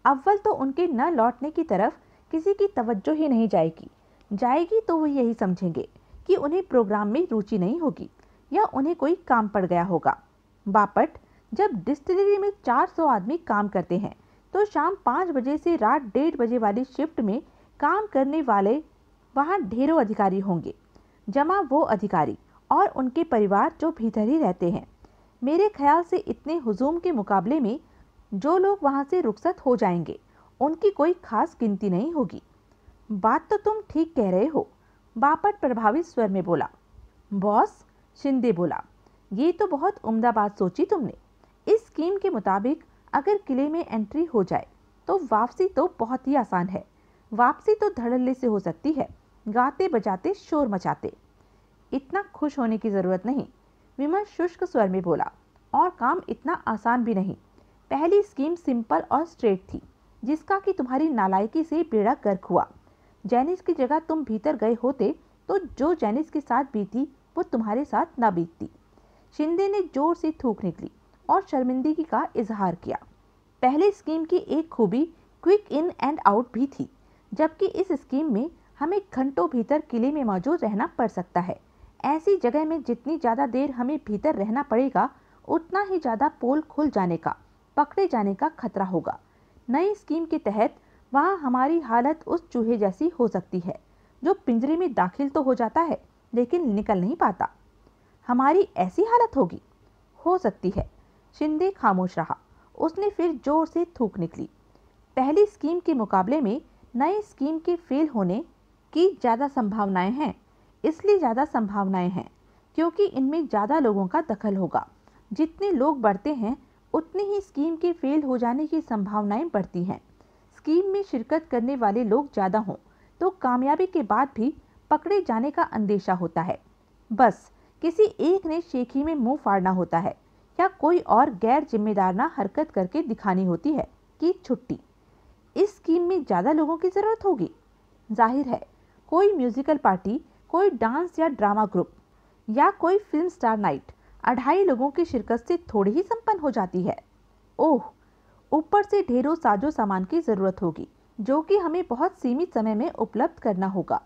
अव्वल तो उनके न लौटने की तरफ किसी की तवज्जो ही नहीं जाएगी तो वो यही समझेंगे कि उन्हें प्रोग्राम में रुचि नहीं होगी या उन्हें कोई काम पड़ गया होगा। बापट, जब डिस्टिलरी में 400 आदमी काम करते हैं तो शाम 5 बजे से रात 1:30 बजे वाली शिफ्ट में काम करने वाले वहाँ ढेरों अधिकारी होंगे, जमा वो अधिकारी और उनके परिवार जो भीतर ही रहते हैं। मेरे ख्याल से इतने हुजूम के मुकाबले में जो लोग वहाँ से रुखसत हो जाएंगे उनकी कोई खास गिनती नहीं होगी। बात तो तुम ठीक कह रहे हो, बापट प्रभावित स्वर में बोला। बॉस, शिंदे बोला, ये तो बहुत उम्दा बात सोची तुमने। इस स्कीम के मुताबिक अगर किले में एंट्री हो जाए तो वापसी तो बहुत ही आसान है। वापसी तो धड़ल्ले से हो सकती है, गाते बजाते शोर मचाते। इतना खुश होने की जरूरत नहीं, विमल शुष्क स्वर में बोला, और काम इतना आसान भी नहीं। पहली स्कीम सिंपल और स्ट्रेट थी, जिसका कि तुम्हारी नालायकी से बेड़ा गर्क हुआ। जैनिस की जगह तुम भीतर गए होते तो जो जैनिस के साथ बीती वो तुम्हारे साथ ना बीतती। शिंदे ने जोर से थूक निकली और शर्मिंदगी का इजहार किया। पहले स्कीम की एक खूबी क्विक इन एंड आउट भी थी, जबकि इस स्कीम में हमें घंटों भीतर किले में मौजूद रहना पड़ सकता है। ऐसी जगह में जितनी ज़्यादा देर हमें भीतर रहना पड़ेगा उतना ही ज़्यादा पोल खुल जाने का, पकड़े जाने का खतरा होगा। नई स्कीम के तहत वहाँ हमारी हालत उस चूहे जैसी हो सकती है जो पिंजरे में दाखिल तो हो जाता है लेकिन निकल नहीं पाता। हमारी ऐसी हालत होगी? हो सकती है। शिंदे खामोश रहा। उसने फिर जोर से थूक निकली। पहली स्कीम के मुकाबले में नई स्कीम के फेल होने की ज़्यादा संभावनाएं हैं। इसलिए ज़्यादा संभावनाएं हैं क्योंकि इनमें ज़्यादा लोगों का दखल होगा। जितने लोग बढ़ते हैं उतनी ही स्कीम के फेल हो जाने की संभावनाएं बढ़ती हैं। स्कीम में शिरकत करने वाले लोग ज़्यादा हों तो कामयाबी के बाद भी पकड़े जाने का अंदेशा होता है। बस किसी एक ने शेखी में मुंह फाड़ना होता है या कोई और गैर जिम्मेदाराना हरकत करके दिखानी होती है कि छुट्टी। इस स्कीम में ज़्यादा लोगों की ज़रूरत होगी। जाहिर है, कोई म्यूजिकल पार्टी, कोई डांस या ड्रामा ग्रुप या कोई फिल्म स्टार नाइट 2.5 लोगों की शिरकत से थोड़ी ही संपन्न हो जाती है। ओह, ऊपर से ढेरों साजो सामान की ज़रूरत होगी जो कि हमें बहुत सीमित समय में उपलब्ध करना होगा।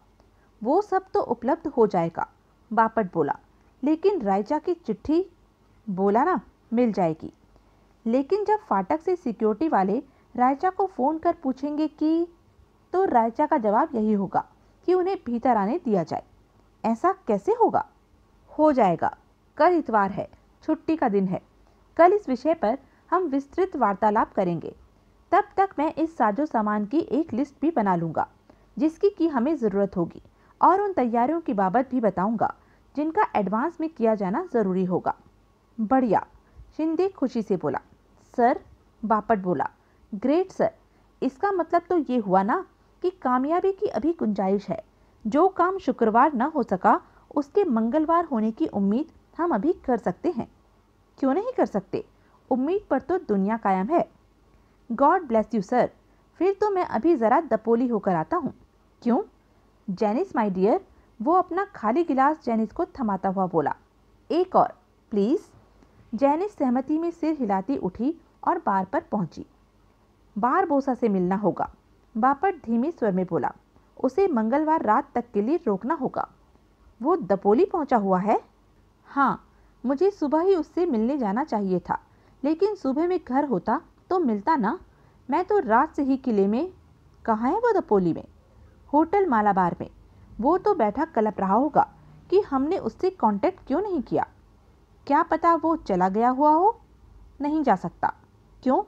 वो सब तो उपलब्ध हो जाएगा, बापट बोला। लेकिन रायचा की चिट्ठी? बोला ना, मिल जाएगी। लेकिन जब फाटक से सिक्योरिटी वाले रायचा को फ़ोन कर पूछेंगे कि, तो रायचा का जवाब यही होगा कि उन्हें भीतर आने दिया जाए। ऐसा कैसे होगा? हो जाएगा। कल इतवार है, छुट्टी का दिन है। कल इस विषय पर हम विस्तृत वार्तालाप करेंगे। तब तक मैं इस साजो सामान की एक लिस्ट भी बना लूँगा जिसकी कि हमें ज़रूरत होगी, और उन तैयारियों की बाबत भी बताऊँगा जिनका एडवांस में किया जाना ज़रूरी होगा। बढ़िया, शिंदे खुशी से बोला। सर, बापट बोला। ग्रेट सर, इसका मतलब तो ये हुआ ना कि कामयाबी की अभी गुंजाइश है। जो काम शुक्रवार न हो सका उसके मंगलवार होने की उम्मीद हम अभी कर सकते हैं। क्यों नहीं कर सकते? उम्मीद पर तो दुनिया कायम है। God bless you sir. फिर तो मैं अभी ज़रा दपोली होकर आता हूँ। क्यों? जेनिस माय डियर, वो अपना खाली गिलास जेनिस को थमाता हुआ बोला। एक और प्लीज़। जेनिस सहमति में सिर हिलाती उठी और बार पर पहुंची। बार बोसा से मिलना होगा, बापट धीमे स्वर में बोला। उसे मंगलवार रात तक के लिए रोकना होगा। वो दपोली पहुंचा हुआ है? हाँ, मुझे सुबह ही उससे मिलने जाना चाहिए था, लेकिन सुबह में घर होता तो मिलता ना। मैं तो रात से ही किले में। कहाँ है वो दपोली में? होटल मालाबार में। वो तो बैठा कलप रहा होगा कि हमने उससे कांटेक्ट क्यों नहीं किया। क्या पता वो चला गया हुआ हो। नहीं जा सकता। क्यों?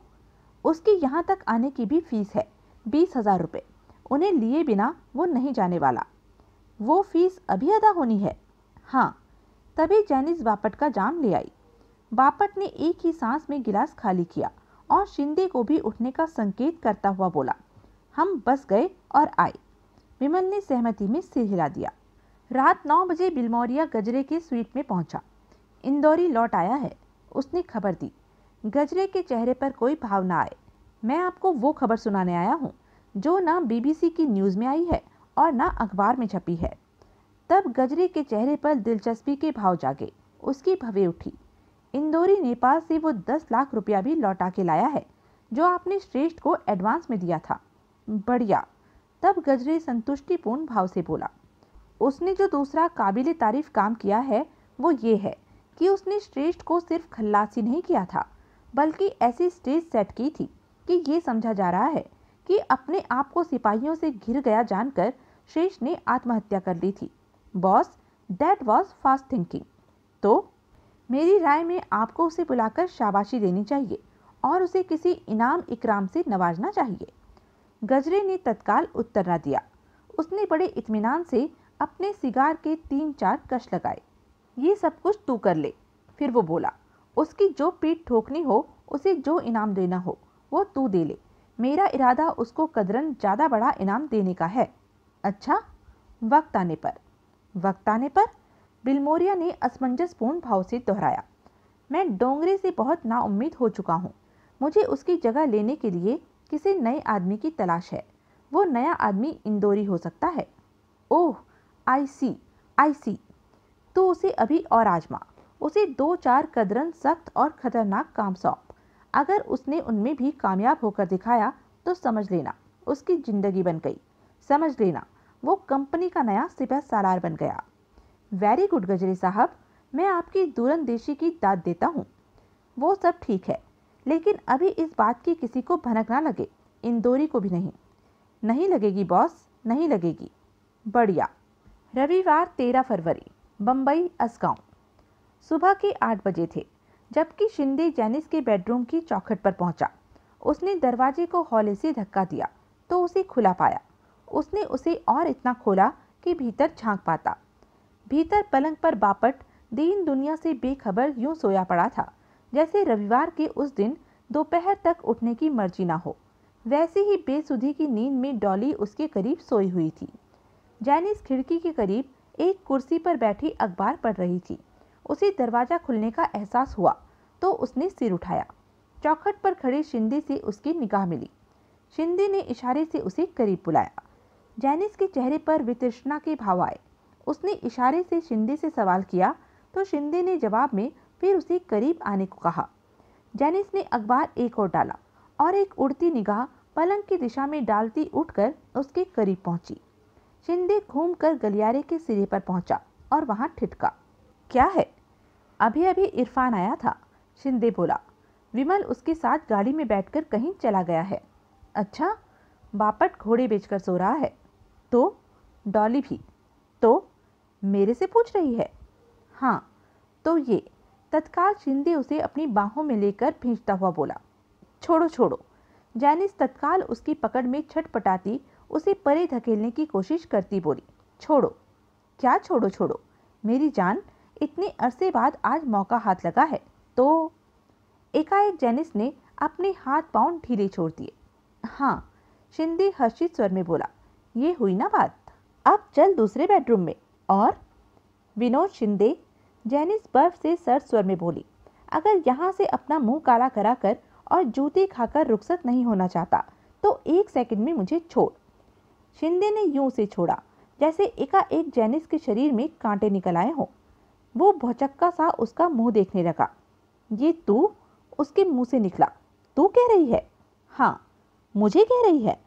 उसकी यहाँ तक आने की भी फीस है, 20,000 रुपये। उन्हें लिए बिना वो नहीं जाने वाला। वो फीस अभी अदा होनी है? हाँ। तभी जेनिस बापट का जाम ले आई। बापट ने एक ही सांस में गिलास खाली किया और शिंदे को भी उठने का संकेत करता हुआ बोला। हम बस गए और आए। विमल ने सहमति में सिर हिला दिया। रात 9 बजे बिलमोरिया गजरे के स्वीट में पहुंचा। इंदौरी लौट आया है, उसने खबर दी। गजरे के चेहरे पर कोई भाव न आए। मैं आपको वो खबर सुनाने आया हूँ जो ना बीबीसी की न्यूज़ में आई है और ना अखबार में छपी है। तब गजरे के चेहरे पर दिलचस्पी के भाव जागे। उसकी भवें उठी। इंदौरी नेपाल से वो 10 लाख रुपया भी लौटा के लाया है जो आपने श्रेष्ठ को एडवांस में दिया था। बढ़िया। तब गजरे संतुष्टिपूर्ण भाव से बोला। उसने जो दूसरा काबिले तारीफ काम किया है वो ये है कि उसने श्रेष्ठ को सिर्फ खल्लासी नहीं किया था, बल्कि ऐसी स्टेज सेट की थी कि ये समझा जा रहा है कि अपने आप को सिपाहियों से घिर गया जानकर श्रेष्ठ ने आत्महत्या कर ली थी। Boss, that was fast thinking. तो मेरी राय में आपको उसे बुलाकर शाबाशी देनी चाहिए और उसे किसी इनाम इकराम से नवाजना चाहिए। गजरे ने तत्काल उत्तर न दिया। उसने बड़े इत्मीनान से अपने सिगार के 3-4 कश लगाए। ये सब कुछ तू कर ले। फिर वो बोला, उसकी जो पीठ ठोकनी हो, उसे जो इनाम देना हो वो तू दे ले। मेरा इरादा उसको कदरन ज़्यादा बड़ा इनाम देने का है। अच्छा, वक्त आने पर? वक्त आने पर? बिलमोरिया ने असमंजसपूर्ण भाव से दोहराया। मैं डोंगरे से बहुत नाउम्मीद हो चुका हूँ। मुझे उसकी जगह लेने के लिए किसी नए आदमी की तलाश है। वो नया आदमी इंदौरी हो सकता है। ओह, आई सी। तो उसे अभी और आजमा। उसे 2-4 कदरन सख्त और खतरनाक काम सौंप। अगर उसने उनमें भी कामयाब होकर दिखाया तो समझ लेना उसकी जिंदगी बन गई। समझ लेना वो कंपनी का नया सिपह सालार बन गया। वेरी गुड गजरे साहब, मैं आपकी दूरंदेशी की दाद देता हूँ। वो सब ठीक है, लेकिन अभी इस बात की किसी को भनक ना लगे, इंदौरी को भी नहीं। नहीं लगेगी बॉस, नहीं लगेगी। बढ़िया। रविवार 13 फरवरी, बम्बई असगांव। सुबह के 8 बजे थे जबकि शिंदे जेनिस के बेडरूम की चौखट पर पहुंचा। उसने दरवाजे को हौले से धक्का दिया तो उसे खुला पाया। उसने उसे और इतना खोला कि भीतर झांक पाता। भीतर पलंग पर बापट दीन दुनिया से बेखबर यूं सोया पड़ा था जैसे रविवार के उस दिन दोपहर तक उठने की मर्जी ना हो। वैसे ही बेसुधी की नींद में डॉली उसके करीब सोई हुई थी। जेनिस खिड़की के करीब एक कुर्सी पर बैठी अखबार पढ़ रही थी। उसे दरवाजा खुलने का एहसास हुआ तो उसने सिर उठाया। चौखट पर खड़े शिंदे से उसकी निगाह मिली। शिंदे ने इशारे से उसे करीब बुलाया। जेनिस के चेहरे पर वितृष्णा के भाव आए। उसने इशारे से शिंदे से सवाल किया तो शिंदे ने जवाब में फिर उसे करीब आने को कहा। जेनिस ने अखबार एक ओर डाला और एक उड़ती निगाह पलंग की दिशा में डालती उठकर उसके करीब पहुंची। शिंदे घूमकर गलियारे के सिरे पर पहुंचा और वहां ठिठका। क्या है? अभी अभी इरफान आया था, शिंदे बोला। विमल उसके साथ गाड़ी में बैठकर कहीं चला गया है। अच्छा, बापट घोड़े बेचकर सो रहा है। तो डॉली भी? तो मेरे से पूछ रही है? हाँ, तो ये। तत्काल शिंदे उसे अपनी बाहों में लेकर खींचता हुआ बोला। छोड़ो छोड़ो। जैनिस तत्काल उसकी पकड़ में छटपटाती उसे परे धकेलने की कोशिश करती बोली। छोड़ो। क्या छोड़ो छोड़ो? मेरी जान, इतने अरसे बाद आज मौका हाथ लगा है तो। एकाएक जैनिस ने अपने हाथ पांव ढीले छोड़ दिए। हाँ, शिंदे हर्षित स्वर में बोला। ये हुई ना बात। अब चल दूसरे बेडरूम में। और विनोद शिंदे, जैनिस बर्फ से सर्द स्वर में बोली, अगर यहाँ से अपना मुंह काला कराकर और जूते खाकर रुखसत नहीं होना चाहता तो 1 सेकंड में मुझे छोड़। शिंदे ने यूं से छोड़ा जैसे एकाएक जैनिस के शरीर में कांटे निकल आए हों। वो भौचक्का सा उसका मुंह देखने लगा। ये तू? उसके मुंह से निकला। तू कह रही है? हाँ। मुझे कह रही है?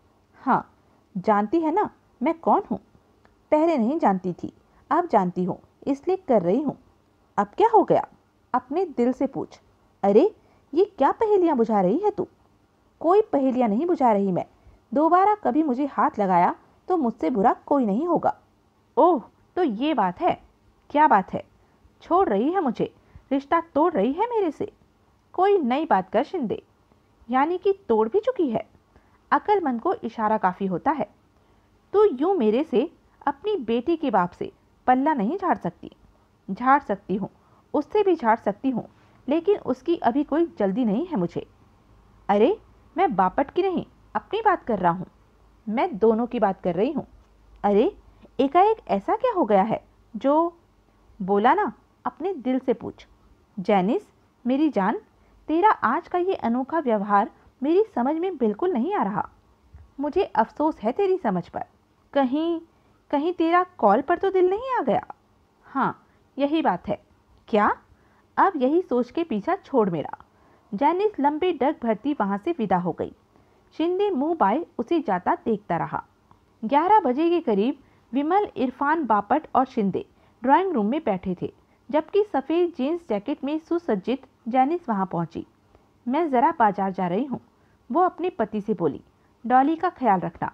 हाँ। जानती है ना मैं कौन हूँ? पहले नहीं जानती थी, अब जानती हूँ, इसलिए कर रही हूँ। अब क्या हो गया? अपने दिल से पूछ। अरे ये क्या पहेलियां बुझा रही है तू? कोई पहेलियां नहीं बुझा रही मैं। दोबारा कभी मुझे हाथ लगाया तो मुझसे बुरा कोई नहीं होगा। ओह, तो ये बात है। क्या बात है? छोड़ रही है मुझे, रिश्ता तोड़ रही है मेरे से। कोई नई बात कर शिंदे। यानी कि तोड़ भी चुकी है? अक्लमंद को इशारा काफी होता है। तू यूं मेरे से, अपनी बेटी के बाप से पल्ला नहीं झाड़ सकती। झाड़ सकती हूँ, उससे भी झाड़ सकती हूँ, लेकिन उसकी अभी कोई जल्दी नहीं है मुझे। अरे मैं बापट की नहीं, अपनी बात कर रहा हूँ। मैं दोनों की बात कर रही हूँ। अरे एकाएक ऐसा क्या हो गया है जो? बोला ना, अपने दिल से पूछ। जैनिस मेरी जान, तेरा आज का ये अनोखा व्यवहार मेरी समझ में बिल्कुल नहीं आ रहा। मुझे अफसोस है तेरी समझ पर। कहीं कहीं तेरा कॉल पर तो दिल नहीं आ गया? हाँ, यही बात है। क्या? अब यही सोच के पीछा छोड़ मेरा। जैनिस लंबे डग भरती वहां से विदा हो गई। शिंदे मुंह बाए उसे जाता देखता रहा। 11 बजे के करीब विमल, इरफान, बापट और शिंदे ड्राइंग रूम में बैठे थे, जबकि सफ़ेद जीन्स जैकेट में सुसज्जित जैनिस वहां पहुंची। मैं ज़रा बाजार जा रही हूँ, वो अपने पति से बोली। डॉली का ख्याल रखना।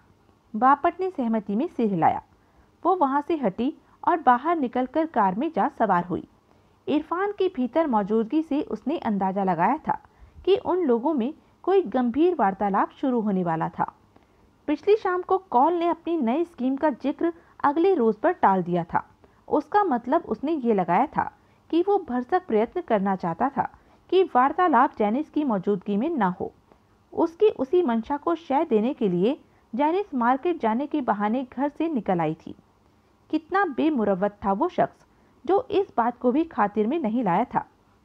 बापट ने सहमति में सिर हिलाया। वो वहां से हटी और बाहर निकलकर कार में जा सवार हुई। इरफान की भीतर मौजूदगी से उसने अंदाजा लगाया था कि उन लोगों में कोई गंभीर वार्तालाप शुरू होने वाला था। पिछली शाम को कॉल ने अपनी नई स्कीम का जिक्र अगले रोज पर टाल दिया था। उसका मतलब उसने ये लगाया था कि वो भरसक प्रयत्न करना चाहता था कि वार्तालाप जैनिस की मौजूदगी में न हो। उसकी उसी मंशा को शय देने के लिए जैनिस मार्केट जाने के बहाने घर से निकल आई थी। कितना बेमुरव्वत था वो शख्स जो इस बात को भी खातिर में नहीं लाया था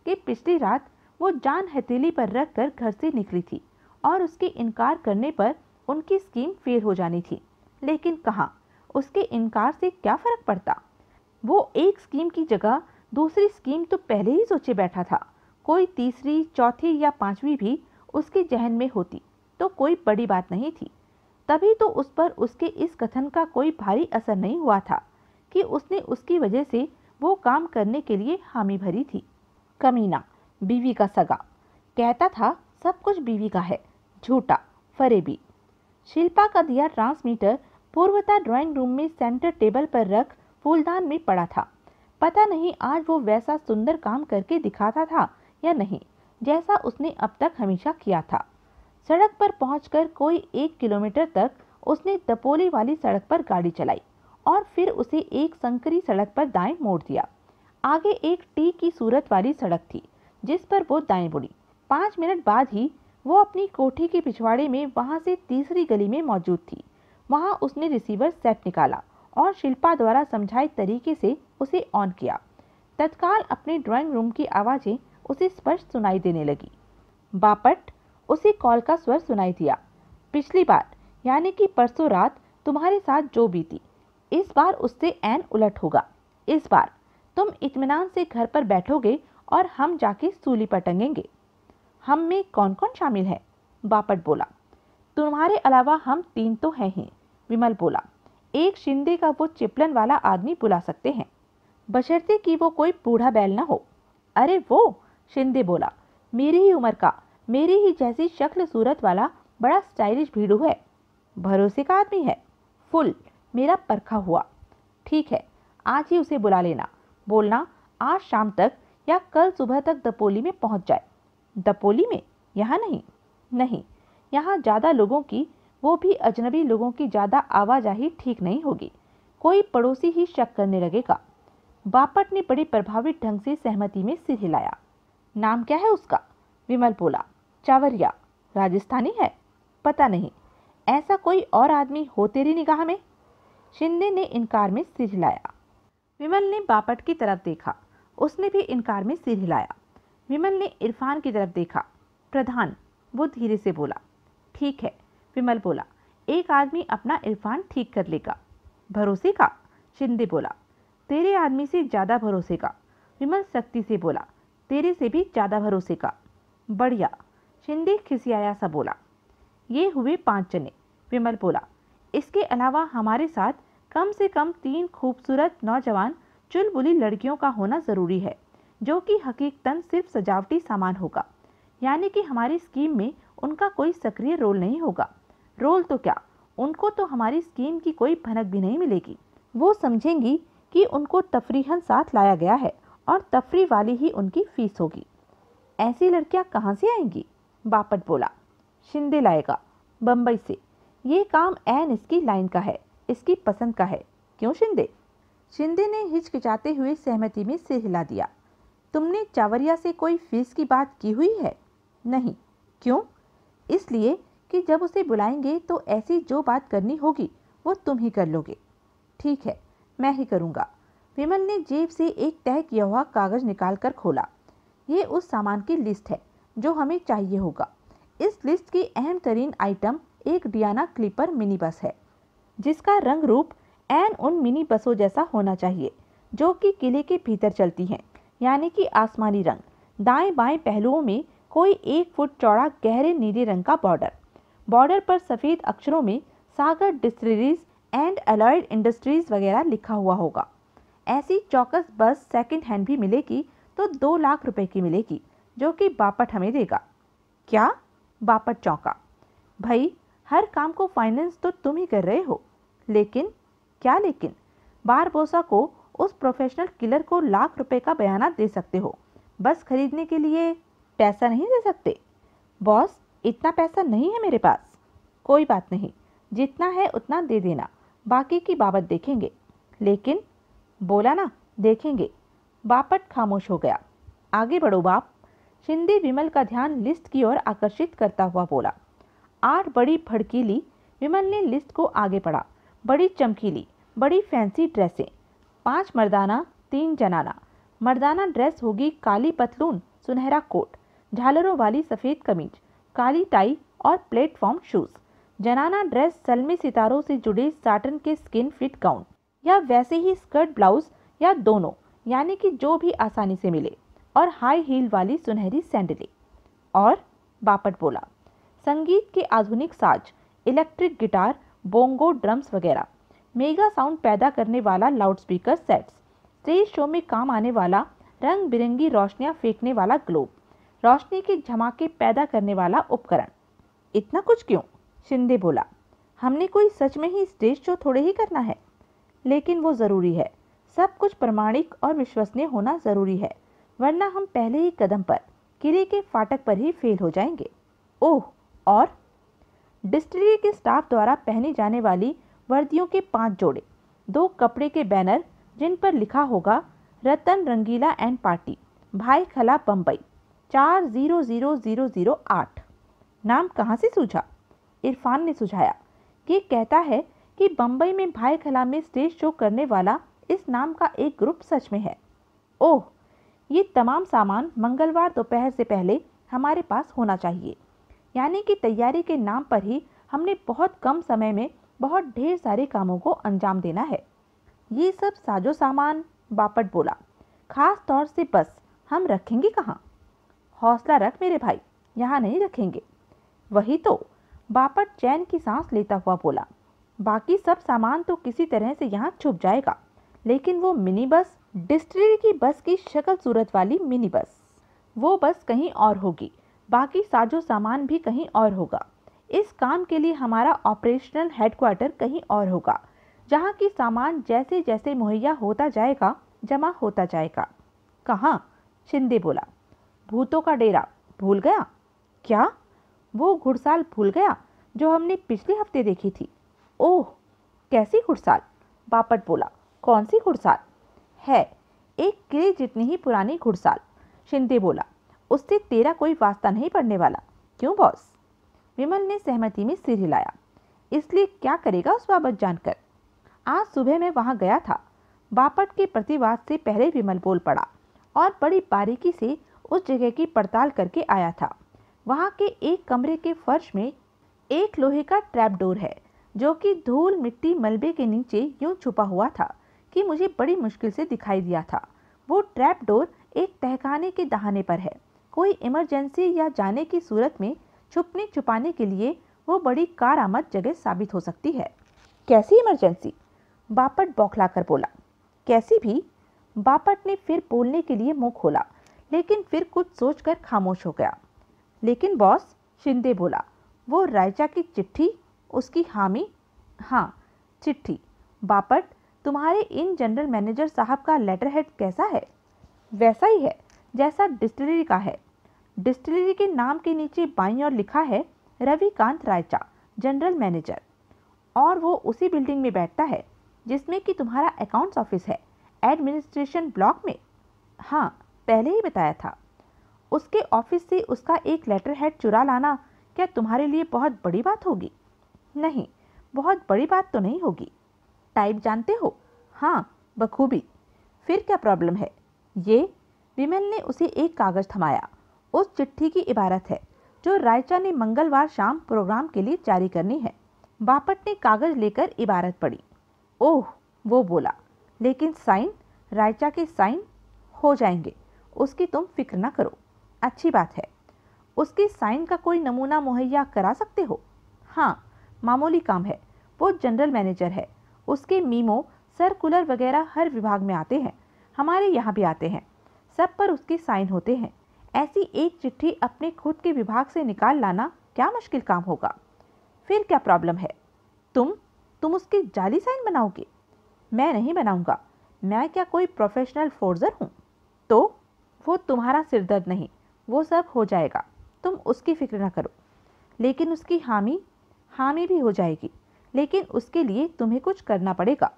कि पिछली रात वो जान हथेली पर रखकर घर से निकली थी और उसके इनकार करने पर उनकी स्कीम फेल हो जानी थी। लेकिन कहाँ, उसके इनकार से क्या फर्क पड़ता? वो एक स्कीम की जगह दूसरी स्कीम तो पहले ही सोचे बैठा था। कोई तीसरी, चौथी या पांचवी भी उसके जहन में होती तो कोई बड़ी बात नहीं थी। तभी तो उस पर उसके इस कथन का कोई भारी असर नहीं हुआ था कि उसने उसकी वजह से वो काम करने के लिए हामी भरी थी। कमीना, बीवी का सगा, कहता था सब कुछ बीवी का है। झूठा, फरेबी। शिल्पा का दिया ट्रांसमीटर पूर्वता ड्राइंग रूम में सेंटर टेबल पर रख फूलदान में पड़ा था। पता नहीं आज वो वैसा सुंदर काम करके दिखाता था या नहीं, जैसा उसने अब तक हमेशा किया था। सड़क पर पहुंचकर कोई 1 किलोमीटर तक उसने दपोली वाली सड़क पर गाड़ी चलाई और फिर उसे एक संकरी सड़क पर दाएं मोड़ दिया। आगे एक टी की सूरत वाली सड़क थी जिस पर वो दाएं मुड़ी। 5 मिनट बाद ही वो अपनी कोठी के पिछवाड़े में वहां से तीसरी गली में मौजूद थी। वहां उसने रिसीवर सेट निकाला और शिल्पा द्वारा समझाए तरीके से उसे ऑन किया। तत्काल अपने ड्राइंग रूम की आवाजें उसे स्पष्ट सुनाई देने लगी। बापट, उसे कॉल का स्वर सुनाई दिया। पिछली बार यानी कि परसों रात तुम्हारे साथ जो बीती, इस बार उससे ऐन उलट होगा। इस बार तुम इत्मीनान से घर पर बैठोगे और हम जाके सूली पर टंगेंगे। हम में कौन कौन शामिल है? बापट बोला। तुम्हारे अलावा हम 3 तो हैं ही, विमल बोला। एक शिंदे का वो चिपलन वाला आदमी बुला सकते हैं। बशर्ते कि वो कोई बूढ़ा बैल ना हो। अरे वो, शिंदे बोला, मेरी ही उम्र का, मेरी ही जैसी शक्ल सूरत वाला बड़ा स्टाइलिश भीड़ू है, भरोसे का आदमी है, फुल मेरा परखा हुआ। ठीक है, आज ही उसे बुला लेना, बोलना आज शाम तक या कल सुबह तक दपोली में पहुंच जाए। दपोली में? यहाँ नहीं। नहीं, यहाँ ज़्यादा लोगों की, वो भी अजनबी लोगों की ज़्यादा आवाजाही ठीक नहीं होगी, कोई पड़ोसी ही शक करने लगेगा। बापट ने बड़े प्रभावित ढंग से सहमति में सिर हिलाया। नाम क्या है उसका? विमल बोला। चावरिया। राजस्थानी है? पता नहीं, ऐसा कोई और आदमी हो तेरी निगाह में? शिंदे ने इनकार में सिर हिलाया। विमल ने बापट की तरफ देखा, उसने भी इनकार में सिर हिलाया। विमल ने इरफान की तरफ देखा। प्रधान, वो धीरे से बोला। ठीक है, विमल बोला, एक आदमी अपना इरफान ठीक कर लेगा। भरोसे का? शिंदे बोला। तेरे आदमी से ज़्यादा भरोसे का। विमल सख्ती से बोला। तेरे से भी ज़्यादा भरोसे का। बढ़िया, शिंदे खिसियाया सा बोला। ये हुए 5 जने, विमल बोला। इसके अलावा हमारे साथ कम से कम 3 खूबसूरत नौजवान चुलबुली लड़कियों का होना ज़रूरी है, जो कि हकीकतन सिर्फ सजावटी सामान होगा, यानी कि हमारी स्कीम में उनका कोई सक्रिय रोल नहीं होगा। रोल तो क्या, उनको तो हमारी स्कीम की कोई भनक भी नहीं मिलेगी। वो समझेंगी कि उनको तफरीहन साथ लाया गया है और तफरी वाली ही उनकी फीस होगी। ऐसी लड़कियां कहाँ से आएंगी? बापट बोला। शिंदे लाएगा, बम्बई से। ये काम ऐन इसकी लाइन का है, इसकी पसंद का है। क्यों शिंदे? शिंदे ने हिचकिचाते हुए सहमति में सिर हिला दिया। तुमने चावरिया से कोई फीस की बात की हुई है? नहीं। क्यों? इसलिए कि जब उसे बुलाएंगे तो ऐसी जो बात करनी होगी वो तुम ही कर लोगे। ठीक है, मैं ही करूँगा। विमल ने जेब से एक तय किया हुआ कागज़ निकाल कर खोला। ये उस सामान की लिस्ट है जो हमें चाहिए होगा। इस लिस्ट की अहम तरीन आइटम एक डियाना क्लिपर मिनी बस है, जिसका रंग रूप ऐन उन मिनी बसों जैसा होना चाहिए जो कि किले के भीतर चलती हैं, यानी कि आसमानी रंग। दाएं बाएं पहलुओं में कोई 1 फुट चौड़ा गहरे नीले रंग का बॉर्डर पर सफ़ेद अक्षरों में सागर डिस्टिलरीज एंड अलॉयड इंडस्ट्रीज वगैरह लिखा हुआ होगा। ऐसी चौकस बस सेकंड हैंड भी मिलेगी तो 2 लाख रुपए की मिलेगी, जो कि बापट हमें देगा। क्या? बापट चौंका। भाई, हर काम को फाइनेंस तो तुम ही कर रहे हो। लेकिन? क्या लेकिन? बारबोसा को, उस प्रोफेशनल किलर को लाख रुपए का बयाना दे सकते हो, बस खरीदने के लिए पैसा नहीं दे सकते? बॉस, इतना पैसा नहीं है मेरे पास। कोई बात नहीं, जितना है उतना दे देना, बाकी की बाबत देखेंगे। लेकिन? बोला ना, देखेंगे। बापट खामोश हो गया। आगे बढ़ो बाप। शिंदे विमल का ध्यान लिस्ट की ओर आकर्षित करता हुआ बोला। 8 बड़ी भड़कीली। विमल ने लिस्ट को आगे पढ़ा। बड़ी चमकीली, बड़ी फैंसी ड्रेसें, 5 मर्दाना, 3 जनाना। मर्दाना ड्रेस होगी काली पतलून, सुनहरा कोट, झालरों वाली सफ़ेद कमीज, काली टाई और प्लेटफॉर्म शूज़। जनाना ड्रेस सलमी सितारों से जुड़े साटन के स्किन फिट गाउन, या वैसे ही स्कर्ट ब्लाउज, या दोनों, यानी कि जो भी आसानी से मिले, और हाई हील वाली सुनहरी सैंडलें। और? बापट बोला। संगीत के आधुनिक साज, इलेक्ट्रिक गिटार, बोंगो, ड्रम्स वगैरह, मेगा साउंड पैदा करने वाला लाउडस्पीकर सेट्स, स्टेज शो में काम आने वाला रंग बिरंगी रोशनियां फेंकने वाला ग्लोब, रोशनी के झमाके पैदा करने वाला उपकरण। इतना कुछ क्यों? शिंदे बोला। हमने कोई सच में ही स्टेज शो थोड़े ही करना है। लेकिन वो ज़रूरी है, सब कुछ प्रमाणिक और विश्वसनीय होना ज़रूरी है, वरना हम पहले ही कदम पर किले के फाटक पर ही फेल हो जाएंगे। ओह, और? डिस्टिलरी के स्टाफ द्वारा पहनी जाने वाली वर्दियों के 5 जोड़े, 2 कपड़े के बैनर जिन पर लिखा होगा रतन रंगीला एंड पार्टी, भाई खला बम्बई, 400008। नाम कहाँ से सूझा? इरफान ने सुझाया। ये कहता है कि बम्बई में भाई खला में स्टेज शो करने वाला इस नाम का एक ग्रुप सच में है। ओह, ये तमाम सामान मंगलवार दोपहर से पहले हमारे पास होना चाहिए, यानी कि तैयारी के नाम पर ही हमने बहुत कम समय में बहुत ढेर सारे कामों को अंजाम देना है। ये सब साजो सामान? बापट बोला। खास तौर से बस हम रखेंगे कहाँ? हौसला रख मेरे भाई, यहाँ नहीं रखेंगे। वही तो। बापट चैन की सांस लेता हुआ बोला। बाकी सब सामान तो किसी तरह से यहाँ छुप जाएगा, लेकिन वो मिनी बस, डिस्टिलरी की बस की शक्ल सूरत वाली मिनी बस, वो बस कहीं और होगी, बाकी साजो सामान भी कहीं और होगा। इस काम के लिए हमारा ऑपरेशनल हेडक्वार्टर कहीं और होगा, जहाँ की सामान जैसे जैसे मुहैया होता जाएगा जमा होता जाएगा। कहाँ? शिंदे बोला। भूतों का डेरा भूल गया क्या? वो घुड़साल भूल गया जो हमने पिछले हफ्ते देखी थी? ओह, कैसी घुड़साल? बापट बोला। कौन सी घुड़साल? है एक किले जितनी ही पुरानी घुड़साल। शिंदे बोला। उससे तेरा कोई वास्ता नहीं पड़ने वाला, क्यों बॉस? विमल ने सहमति में सिर हिलाया। इसलिए क्या करेगा उस बाबत जानकर? आज सुबह मैं वहां गया था। बापट के प्रतिवाद से पहले विमल बोल पड़ा और बड़ी बारीकी से उस जगह की पड़ताल करके आया था। वहां के एक कमरे के फर्श में एक लोहे का ट्रैप डोर है, जो कि धूल मिट्टी मलबे के नीचे यूं छुपा हुआ था कि मुझे बड़ी मुश्किल से दिखाई दिया था। वो ट्रैप डोर एक तहखाने के दहाने पर है। कोई इमरजेंसी या जाने की सूरत में छुपने छुपाने के लिए वो बड़ी कारआमद जगह साबित हो सकती है। कैसी इमरजेंसी? बापट बौखलाकर बोला। कैसी भी? बापट ने फिर बोलने के लिए मुंह खोला, लेकिन फिर कुछ सोचकर खामोश हो गया। लेकिन बॉस, शिंदे बोला, वो रायचा की चिट्ठी, उसकी हामी? हाँ, चिट्ठी। बापट, तुम्हारे इन जनरल मैनेजर साहब का लेटर हेड कैसा है? वैसा ही है जैसा डिस्टिलरी का है। डिस्टिलरी के नाम के नीचे बाईं ओर लिखा है रविकांत रायचा, जनरल मैनेजर, और वो उसी बिल्डिंग में बैठता है जिसमें कि तुम्हारा अकाउंट्स ऑफिस है, एडमिनिस्ट्रेशन ब्लॉक में। हाँ, पहले ही बताया था। उसके ऑफिस से उसका एक लेटर हेड चुरा लाना क्या तुम्हारे लिए बहुत बड़ी बात होगी? नहीं, बहुत बड़ी बात तो नहीं होगी। टाइप जानते हो? हाँ, बखूबी। फिर क्या प्रॉब्लम है? ये, विमल ने उसे एक कागज थमाया। उस चिट्ठी की इबारत है जो रायचा ने मंगलवार शाम प्रोग्राम के लिए जारी करनी है। बापट ने कागज लेकर इबारत पढ़ी। ओह, वो बोला, लेकिन साइन, रायचा के साइन हो जाएंगे, उसकी तुम फिक्र ना करो। अच्छी बात है। उसके साइन का कोई नमूना मुहैया करा सकते हो? हाँ, मामूली काम है। वो जनरल मैनेजर है। उसके मीमो, सर्कुलर वगैरह हर विभाग में आते हैं, हमारे यहाँ भी आते हैं। सब पर उसके साइन होते हैं। ऐसी एक चिट्ठी अपने खुद के विभाग से निकाल लाना क्या मुश्किल काम होगा? फिर क्या प्रॉब्लम है? तुम उसके जाली साइन बनाओगे? मैं नहीं बनाऊंगा। मैं क्या कोई प्रोफेशनल फोर्जर हूँ? तो वो तुम्हारा सिरदर्द नहीं, वो सब हो जाएगा, तुम उसकी फिक्र ना करो। लेकिन उसकी हामी भी हो जाएगी, लेकिन उसके लिए तुम्हें कुछ करना पड़ेगा।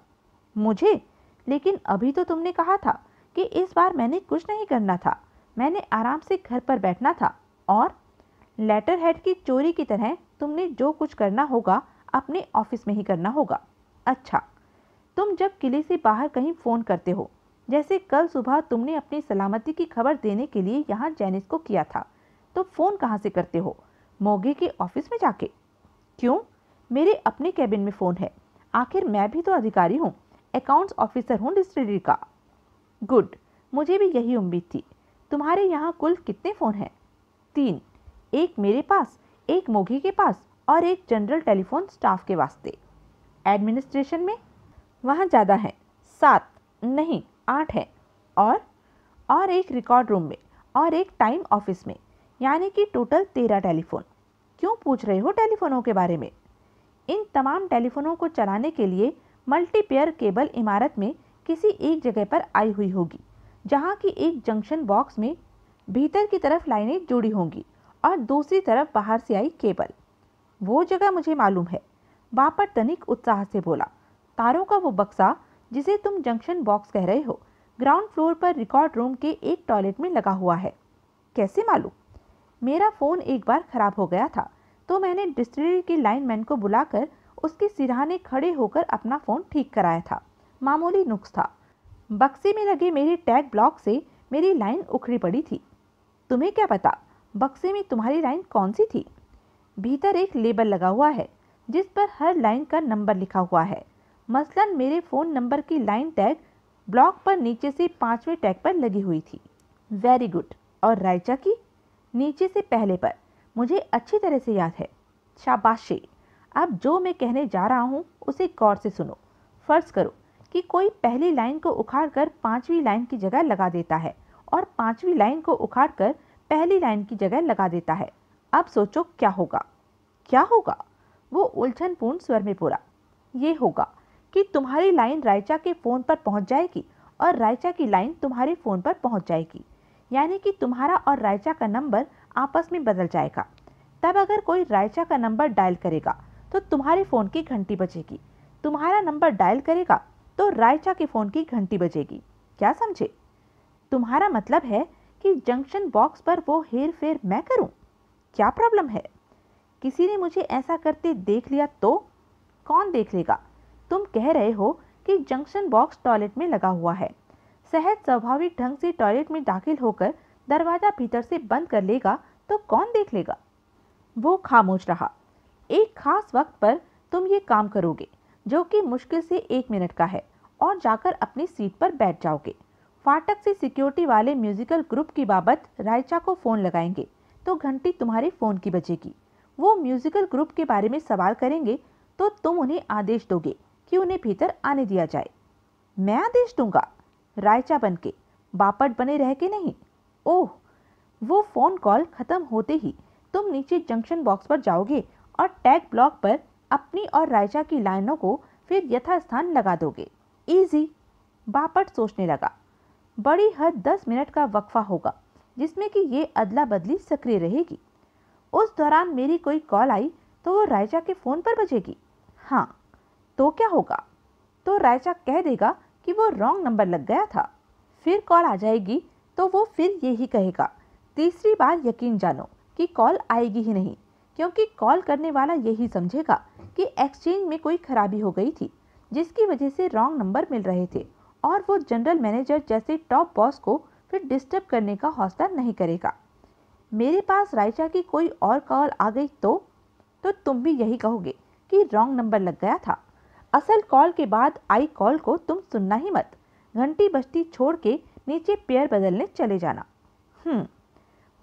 मुझे? लेकिन अभी तो तुमने कहा था कि इस बार मैंने कुछ नहीं करना था, मैंने आराम से घर पर बैठना था। और लेटर हेड की चोरी की तरह तुमने जो कुछ करना होगा अपने ऑफिस में ही करना होगा। अच्छा, तुम जब किले से बाहर कहीं फ़ोन करते हो, जैसे कल सुबह तुमने अपनी सलामती की खबर देने के लिए यहाँ जैनिस को किया था, तो फ़ोन कहाँ से करते हो? मोगे के ऑफिस में जाके? क्यों? मेरे अपने कैबिन में फ़ोन है। आखिर मैं भी तो अधिकारी हूँ, अकाउंट्स ऑफिसर हूँ डिस्टिलरी का। गुड, मुझे भी यही उम्मीद थी। तुम्हारे यहाँ कुल कितने फ़ोन हैं? 3। एक मेरे पास, एक मोघी के पास और एक जनरल टेलीफोन स्टाफ के वास्ते। एडमिनिस्ट्रेशन में? वहाँ ज़्यादा हैं, 7 नहीं 8 हैं। और एक रिकॉर्ड रूम में और एक टाइम ऑफिस में, यानी कि टोटल 13 टेलीफोन। क्यों पूछ रहे हो टेलीफोनों के बारे में? इन तमाम टेलीफोनों को चलाने के लिए मल्टीपेयर केबल इमारत में किसी एक जगह पर आई हुई होगी, जहाँ की एक जंक्शन बॉक्स में भीतर की तरफ लाइनें जुड़ी होंगी और दूसरी तरफ बाहर से आई केबल। वो जगह मुझे मालूम है, बापट तनिक उत्साह से बोला। तारों का वो बक्सा जिसे तुम जंक्शन बॉक्स कह रहे हो, ग्राउंड फ्लोर पर रिकॉर्ड रूम के एक टॉयलेट में लगा हुआ है। कैसे मालूम? मेरा फ़ोन एक बार खराब हो गया था, तो मैंने डिस्टिलरी के लाइनमैन को बुलाकर उसके सिरहाने खड़े होकर अपना फ़ोन ठीक कराया था। मामूली नुक्स था। बक्से में लगे मेरे टैग ब्लॉक से मेरी लाइन उखड़ी पड़ी थी। तुम्हें क्या पता बक्से में तुम्हारी लाइन कौन सी थी? भीतर एक लेबल लगा हुआ है जिस पर हर लाइन का नंबर लिखा हुआ है। मसलन मेरे फ़ोन नंबर की लाइन टैग ब्लॉक पर नीचे से 5वें टैग पर लगी हुई थी। Very good. और रायचा की? नीचे से पहले पर। मुझे अच्छी तरह से याद है। शाबाशी। अब जो मैं कहने जा रहा हूँ उसे गौर से सुनो। फर्ज करो कि कोई पहली लाइन को उखाड़कर पांचवी लाइन की जगह लगा देता है और पांचवी लाइन को उखाड़कर पहली लाइन की जगह लगा देता है। अब सोचो क्या होगा? क्या होगा? वो उलझनपूर्ण स्वर में बोला। ये होगा कि तुम्हारी लाइन रायचा के फोन पर पहुंच जाएगी और रायचा की लाइन तुम्हारे फोन पर पहुंच जाएगी, यानी कि तुम्हारा और रायचा का नंबर आपस में बदल जाएगा। तब अगर कोई रायचा का नंबर डायल करेगा तो तुम्हारे फोन की घंटी बजेगी, तुम्हारा नंबर डायल करेगा तो रायचा के फोन की घंटी बजेगी। क्या समझे? तुम्हारा मतलब है कि जंक्शन बॉक्स पर वो हेर फेर मैं करूं? क्या प्रॉब्लम है? किसी ने मुझे ऐसा करते देख लिया तो? कौन देख लेगा? तुम कह रहे हो कि जंक्शन बॉक्स टॉयलेट में लगा हुआ है। सहज स्वाभाविक ढंग से टॉयलेट में दाखिल होकर दरवाजा भीतर से बंद कर लेगा तो कौन देख लेगा? वो खामोश रहा। एक खास वक्त पर तुम ये काम करोगे जो कि मुश्किल से 1 मिनट का है और जाकर अपनी सीट पर बैठ जाओगे। फाटक से सिक्योरिटी वाले म्यूजिकल ग्रुप की बाबत रायचा को फोन लगाएंगे तो घंटी तुम्हारे फोन की बजेगी। वो म्यूजिकल ग्रुप के बारे में सवाल करेंगे तो तुम उन्हें आदेश दोगे कि उन्हें भीतर आने दिया जाए। मैं आदेश दूंगा? रायचा बनके, बापट बने रह के नहीं। ओह, वो फोन कॉल खत्म होते ही तुम नीचे जंक्शन बॉक्स पर जाओगे और टैग ब्लॉक पर अपनी और रायचा की लाइनों को फिर यथास्थान लगा दोगे। इजी। बापट सोचने लगा। बड़ी हद 10 मिनट का वक्फा होगा जिसमें कि ये अदला बदली सक्रिय रहेगी। उस दौरान मेरी कोई कॉल आई तो वो रायचा के फोन पर बजेगी। हाँ, तो क्या होगा? तो रायचा कह देगा कि वो रॉन्ग नंबर लग गया था। फिर कॉल आ जाएगी तो वो फिर यही कहेगा। तीसरी बार यकीन जानो कि कॉल आएगी ही नहीं, क्योंकि कॉल करने वाला यही समझेगा कि एक्सचेंज में कोई खराबी हो गई थी जिसकी वजह से रॉन्ग नंबर मिल रहे थे और वो जनरल मैनेजर जैसे टॉप बॉस को फिर डिस्टर्ब करने का हौसला नहीं करेगा। मेरे पास रायचा की कोई और कॉल आ गई तो तुम भी यही कहोगे कि रॉन्ग नंबर लग गया था। असल कॉल के बाद आई कॉल को तुम सुनना ही मत। घंटी बजती छोड़ के नीचे पेयर बदलने चले जाना।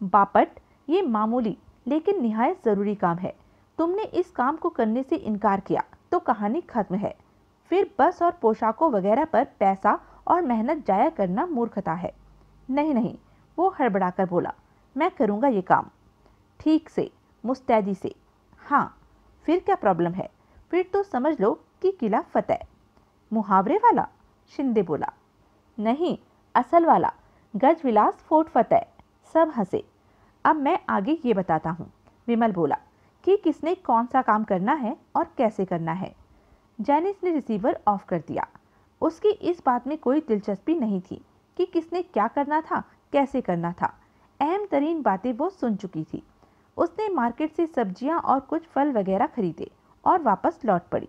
बापट, ये मामूली लेकिन निहायत ज़रूरी काम है। तुमने इस काम को करने से इनकार किया तो कहानी खत्म है। फिर बस और पोशाकों वगैरह पर पैसा और मेहनत जाया करना मूर्खता है। नहीं नहीं, वो हड़बड़ाकर बोला, मैं करूँगा ये काम ठीक से, मुस्तैदी से। हाँ, फिर क्या प्रॉब्लम है? फिर तो समझ लो कि किला फतेह। मुहावरे वाला? शिंदे बोला। नहीं, असल वाला, गजविलास फोर्ट फतेह। सब हंसे। अब मैं आगे ये बताता हूँ, विमल बोला, कि किसने कौन सा काम करना है और कैसे करना है। जैनिस ने रिसीवर ऑफ कर दिया। उसकी इस बात में कोई दिलचस्पी नहीं थी कि किसने क्या करना था, कैसे करना था। अहम तरीन बातें वो सुन चुकी थी। उसने मार्केट से सब्जियां और कुछ फल वगैरह खरीदे और वापस लौट पड़ी।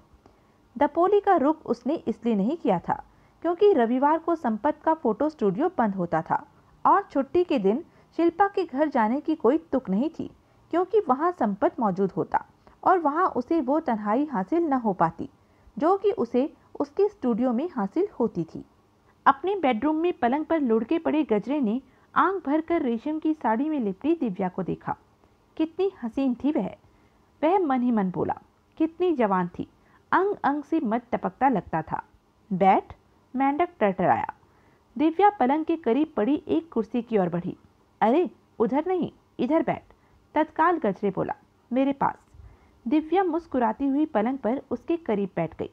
दपोली का रुख उसने इसलिए नहीं किया था क्योंकि रविवार को संपत का फोटो स्टूडियो बंद होता था और छुट्टी के दिन शिल्पा के घर जाने की कोई तुक नहीं थी क्योंकि वहां संपत मौजूद होता और वहां उसे वो तन्हाई हासिल न हो पाती जो कि उसे उसके स्टूडियो में हासिल होती थी। अपने बेडरूम में पलंग पर लुढ़के पड़े गजरे ने आंख भरकर रेशम की साड़ी में लिपटी दिव्या को देखा। कितनी हसीन थी वह मन ही मन बोला। कितनी जवान थी, अंग अंग से मत टपकता लगता था। बैठ, मेंढक टरटराया। दिव्या पलंग के करीब पड़ी एक कुर्सी की ओर बढ़ी। अरे उधर नहीं, इधर बैठ, तत्काल गजरे बोला, मेरे पास। दिव्या मुस्कुराती हुई पलंग पर उसके करीब बैठ गई।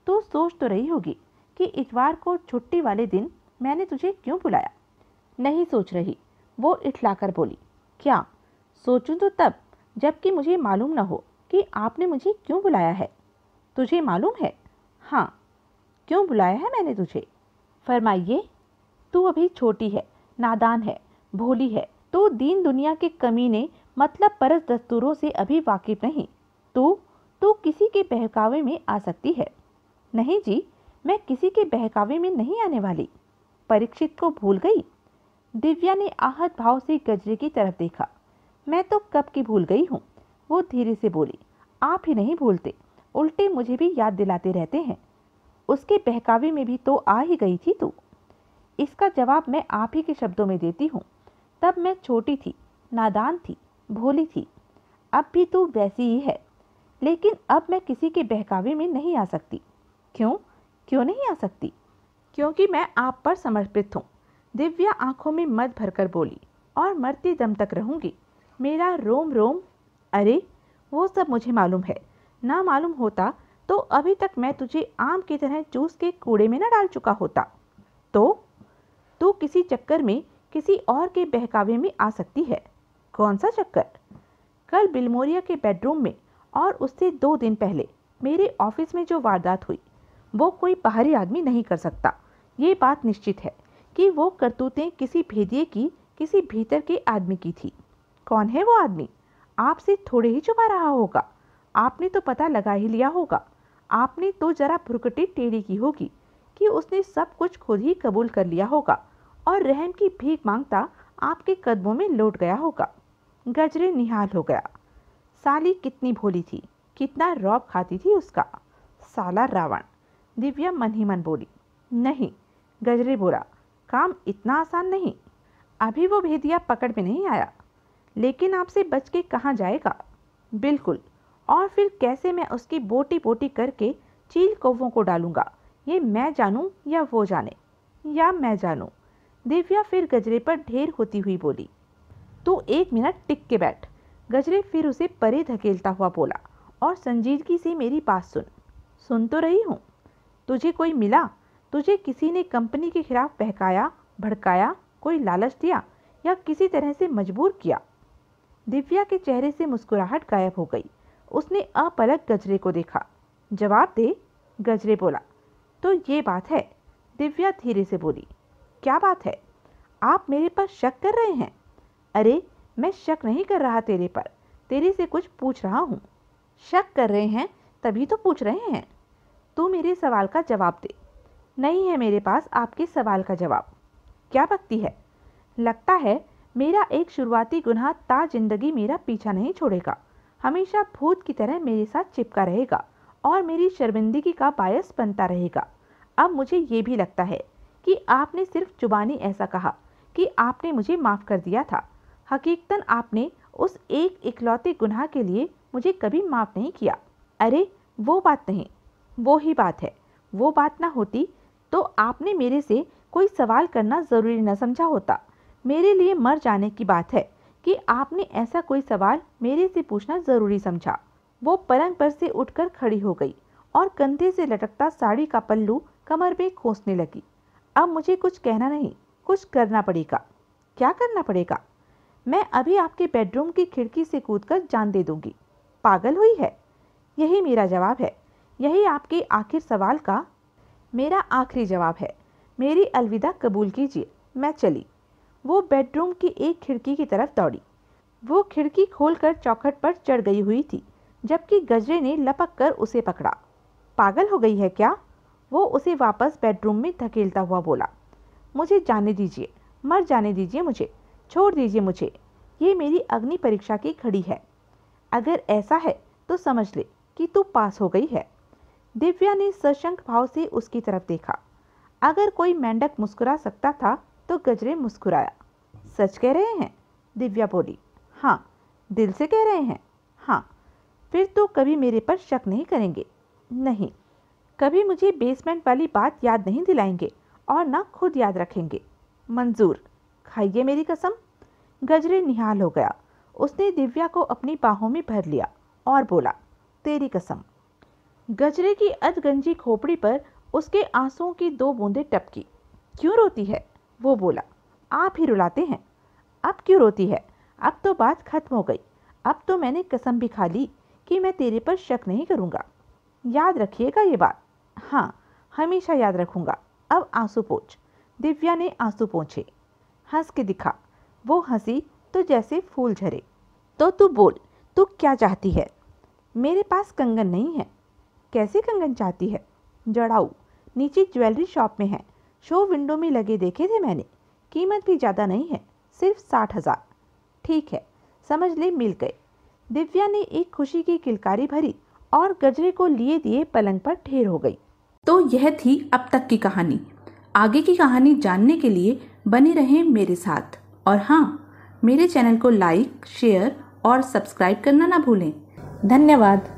तू सोच तो रही होगी कि इतवार को छुट्टी वाले दिन मैंने तुझे क्यों बुलाया। नहीं सोच रही, वो इठलाकर बोली। क्या सोचूं तो तब जबकि मुझे मालूम न हो कि आपने मुझे क्यों बुलाया है। तुझे मालूम है? हाँ। क्यों बुलाया है मैंने तुझे? फरमाइए। तू अभी छोटी है, नादान है, भोली है। तू दीन दुनिया के कमीने मतलब परस दस्तूरों से अभी वाकिफ नहीं। तू किसी के बहकावे में आ सकती है। नहीं जी, मैं किसी के बहकावे में नहीं आने वाली। परीक्षित को भूल गई? दिव्या ने आहत भाव से गजरे की तरफ देखा। मैं तो कब की भूल गई हूँ, वो धीरे से बोली। आप ही नहीं भूलते, उल्टे मुझे भी याद दिलाते रहते हैं। उसके बहकावे में भी तो आ ही गई थी तू। इसका जवाब मैं आप ही के शब्दों में देती हूँ। तब मैं छोटी थी, नादान थी, भोली थी। अब भी तू वैसी ही है, लेकिन अब मैं किसी के बहकावे में नहीं आ सकती। क्यों? क्यों नहीं आ सकती? क्योंकि मैं आप पर समर्पित हूँ। दिव्या आंखों में मद भरकर बोली, और मरते दम तक रहूंगी। मेरा रोम रोम। अरे वो सब मुझे मालूम है। ना मालूम होता तो अभी तक मैं तुझे आम की तरह चूस के कूड़े में न डाल चुका होता। तो तू किसी चक्कर में किसी और के बहकावे में आ सकती है। कौन सा चक्कर? कल बिलमोरिया के बेडरूम में और उससे 2 दिन पहले मेरे ऑफिस में जो वारदात हुई, वो कोई बाहरी आदमी नहीं कर सकता। ये बात निश्चित है कि वो करतूतें किसी भेदिए की, किसी भीतर के आदमी की थी। कौन है वो आदमी? आपसे थोड़े ही छुपा रहा होगा। आपने तो पता लगा ही लिया होगा। आपने तो जरा भ्रुकुटी टेढ़ी की होगी कि उसने सब कुछ खुद ही कबूल कर लिया होगा और रहम की भीख मांगता आपके कदमों में लौट गया होगा। गजरे निहाल हो गया। साली कितनी भोली थी, कितना रौब खाती थी उसका। साला रावण। दिव्या मन ही मन बोली। नहीं, गजरे बोला, काम इतना आसान नहीं। अभी वो भेदिया पकड़ में नहीं आया, लेकिन आपसे बच के कहाँ जाएगा? बिल्कुल। और फिर कैसे मैं उसकी बोटी बोटी करके चील कौवों को डालूंगा, ये मैं जानूं या वो जाने, या मैं जानूं। दिव्या फिर गजरे पर ढेर होती हुई बोली। तू 1 मिनट टिक के बैठ। गजरे फिर उसे परे धकेलता हुआ बोला, और संजीदगी से मेरी बात सुन। सुन तो रही हूँ। तुझे कोई मिला? तुझे किसी ने कंपनी के खिलाफ बहकाया, भड़काया, कोई लालच दिया या किसी तरह से मजबूर किया? दिव्या के चेहरे से मुस्कुराहट गायब हो गई। उसने अपलक गजरे को देखा। जवाब दे। गजरे बोला। तो ये बात है। दिव्या धीरे से बोली। क्या बात है? आप मेरे पर शक कर रहे हैं? अरे मैं शक नहीं कर रहा तेरे पर, तेरे से कुछ पूछ रहा हूँ। शक कर रहे हैं तभी तो पूछ रहे हैं। तू मेरे सवाल का जवाब दे। नहीं है मेरे पास आपके सवाल का जवाब। क्या बकती है? लगता है मेरा एक शुरुआती गुनाह ता जिंदगी मेरा पीछा नहीं छोड़ेगा, हमेशा भूत की तरह मेरे साथ चिपका रहेगा और मेरी शर्मिंदगी का बायस बनता रहेगा। अब मुझे ये भी लगता है कि आपने सिर्फ जुबानी ऐसा कहा कि आपने मुझे माफ़ कर दिया था। हकीकतन आपने उस एक इकलौते गुनाह के लिए मुझे कभी माफ़ नहीं किया। अरे वो बात नहीं, वो ही बात है। वो बात ना होती तो आपने मेरे से कोई सवाल करना ज़रूरी न समझा होता। मेरे लिए मर जाने की बात है कि आपने ऐसा कोई सवाल मेरे से पूछना ज़रूरी समझा। वो पलंग पर से उठकर खड़ी हो गई और कंधे से लटकता साड़ी का पल्लू कमर में खोसने लगी। अब मुझे कुछ कहना नहीं, कुछ करना पड़ेगा। क्या करना पड़ेगा? मैं अभी आपके बेडरूम की खिड़की से कूदकर जान दे दूंगी। पागल हुई है? यही मेरा जवाब है। यही आपके आखिर सवाल का मेरा आखिरी जवाब है। मेरी अलविदा कबूल कीजिए। मैं चली। वो बेडरूम की एक खिड़की की तरफ दौड़ी। वो खिड़की खोलकर चौखट पर चढ़ गई हुई थी, जबकि गजरे ने लपक कर उसे पकड़ा। पागल हो गई है क्या? वो उसे वापस बेडरूम में धकेलता हुआ बोला। मुझे जाने दीजिए, मर जाने दीजिए मुझे, छोड़ दीजिए मुझे। ये मेरी अग्नि परीक्षा की घड़ी है। अगर ऐसा है तो समझ ले कि तू पास हो गई है। दिव्या ने सशंक भाव से उसकी तरफ देखा। अगर कोई मेंढक मुस्कुरा सकता था तो गजरे मुस्कुराया। सच कह रहे हैं? दिव्या बोली। हाँ। दिल से कह रहे हैं? हाँ। फिर तो कभी मेरे पर शक नहीं करेंगे? नहीं। कभी मुझे बेसमेंट वाली बात याद नहीं दिलाएंगे और ना खुद याद रखेंगे? मंजूर। खाइए मेरी कसम। गजरे निहाल हो गया। उसने दिव्या को अपनी बाहों में भर लिया और बोला, तेरी कसम। गजरे की अधगंजी खोपड़ी पर उसके आंसुओं की 2 बूंदें टपकी। क्यों रोती है? वो बोला। आप ही रुलाते हैं। अब क्यों रोती है? अब तो बात खत्म हो गई। अब तो मैंने कसम भी खा ली कि मैं तेरे पर शक नहीं करूँगा। याद रखिएगा ये बात। हाँ, हमेशा याद रखूँगा। अब आंसू पोंछ। दिव्या ने आंसू पोंछे। हंस के दिखा। वो हंसी तो जैसे फूल झरे। तो तू बोल, तू क्या चाहती है? मेरे पास कंगन नहीं है। कैसे कंगन चाहती है? जड़ाऊ, नीचे ज्वेलरी शॉप में है। शो विंडो में लगे देखे थे मैंने। कीमत भी ज़्यादा नहीं है, सिर्फ 60,000। ठीक है, समझ ले, मिल गए। दिव्या ने एक खुशी की किलकारी भरी और गजरे को लिए दिए पलंग पर ढेर हो गई। तो यह थी अब तक की कहानी। आगे की कहानी जानने के लिए बने रहें मेरे साथ। और हाँ, मेरे चैनल को लाइक, शेयर और सब्सक्राइब करना ना भूलें। धन्यवाद।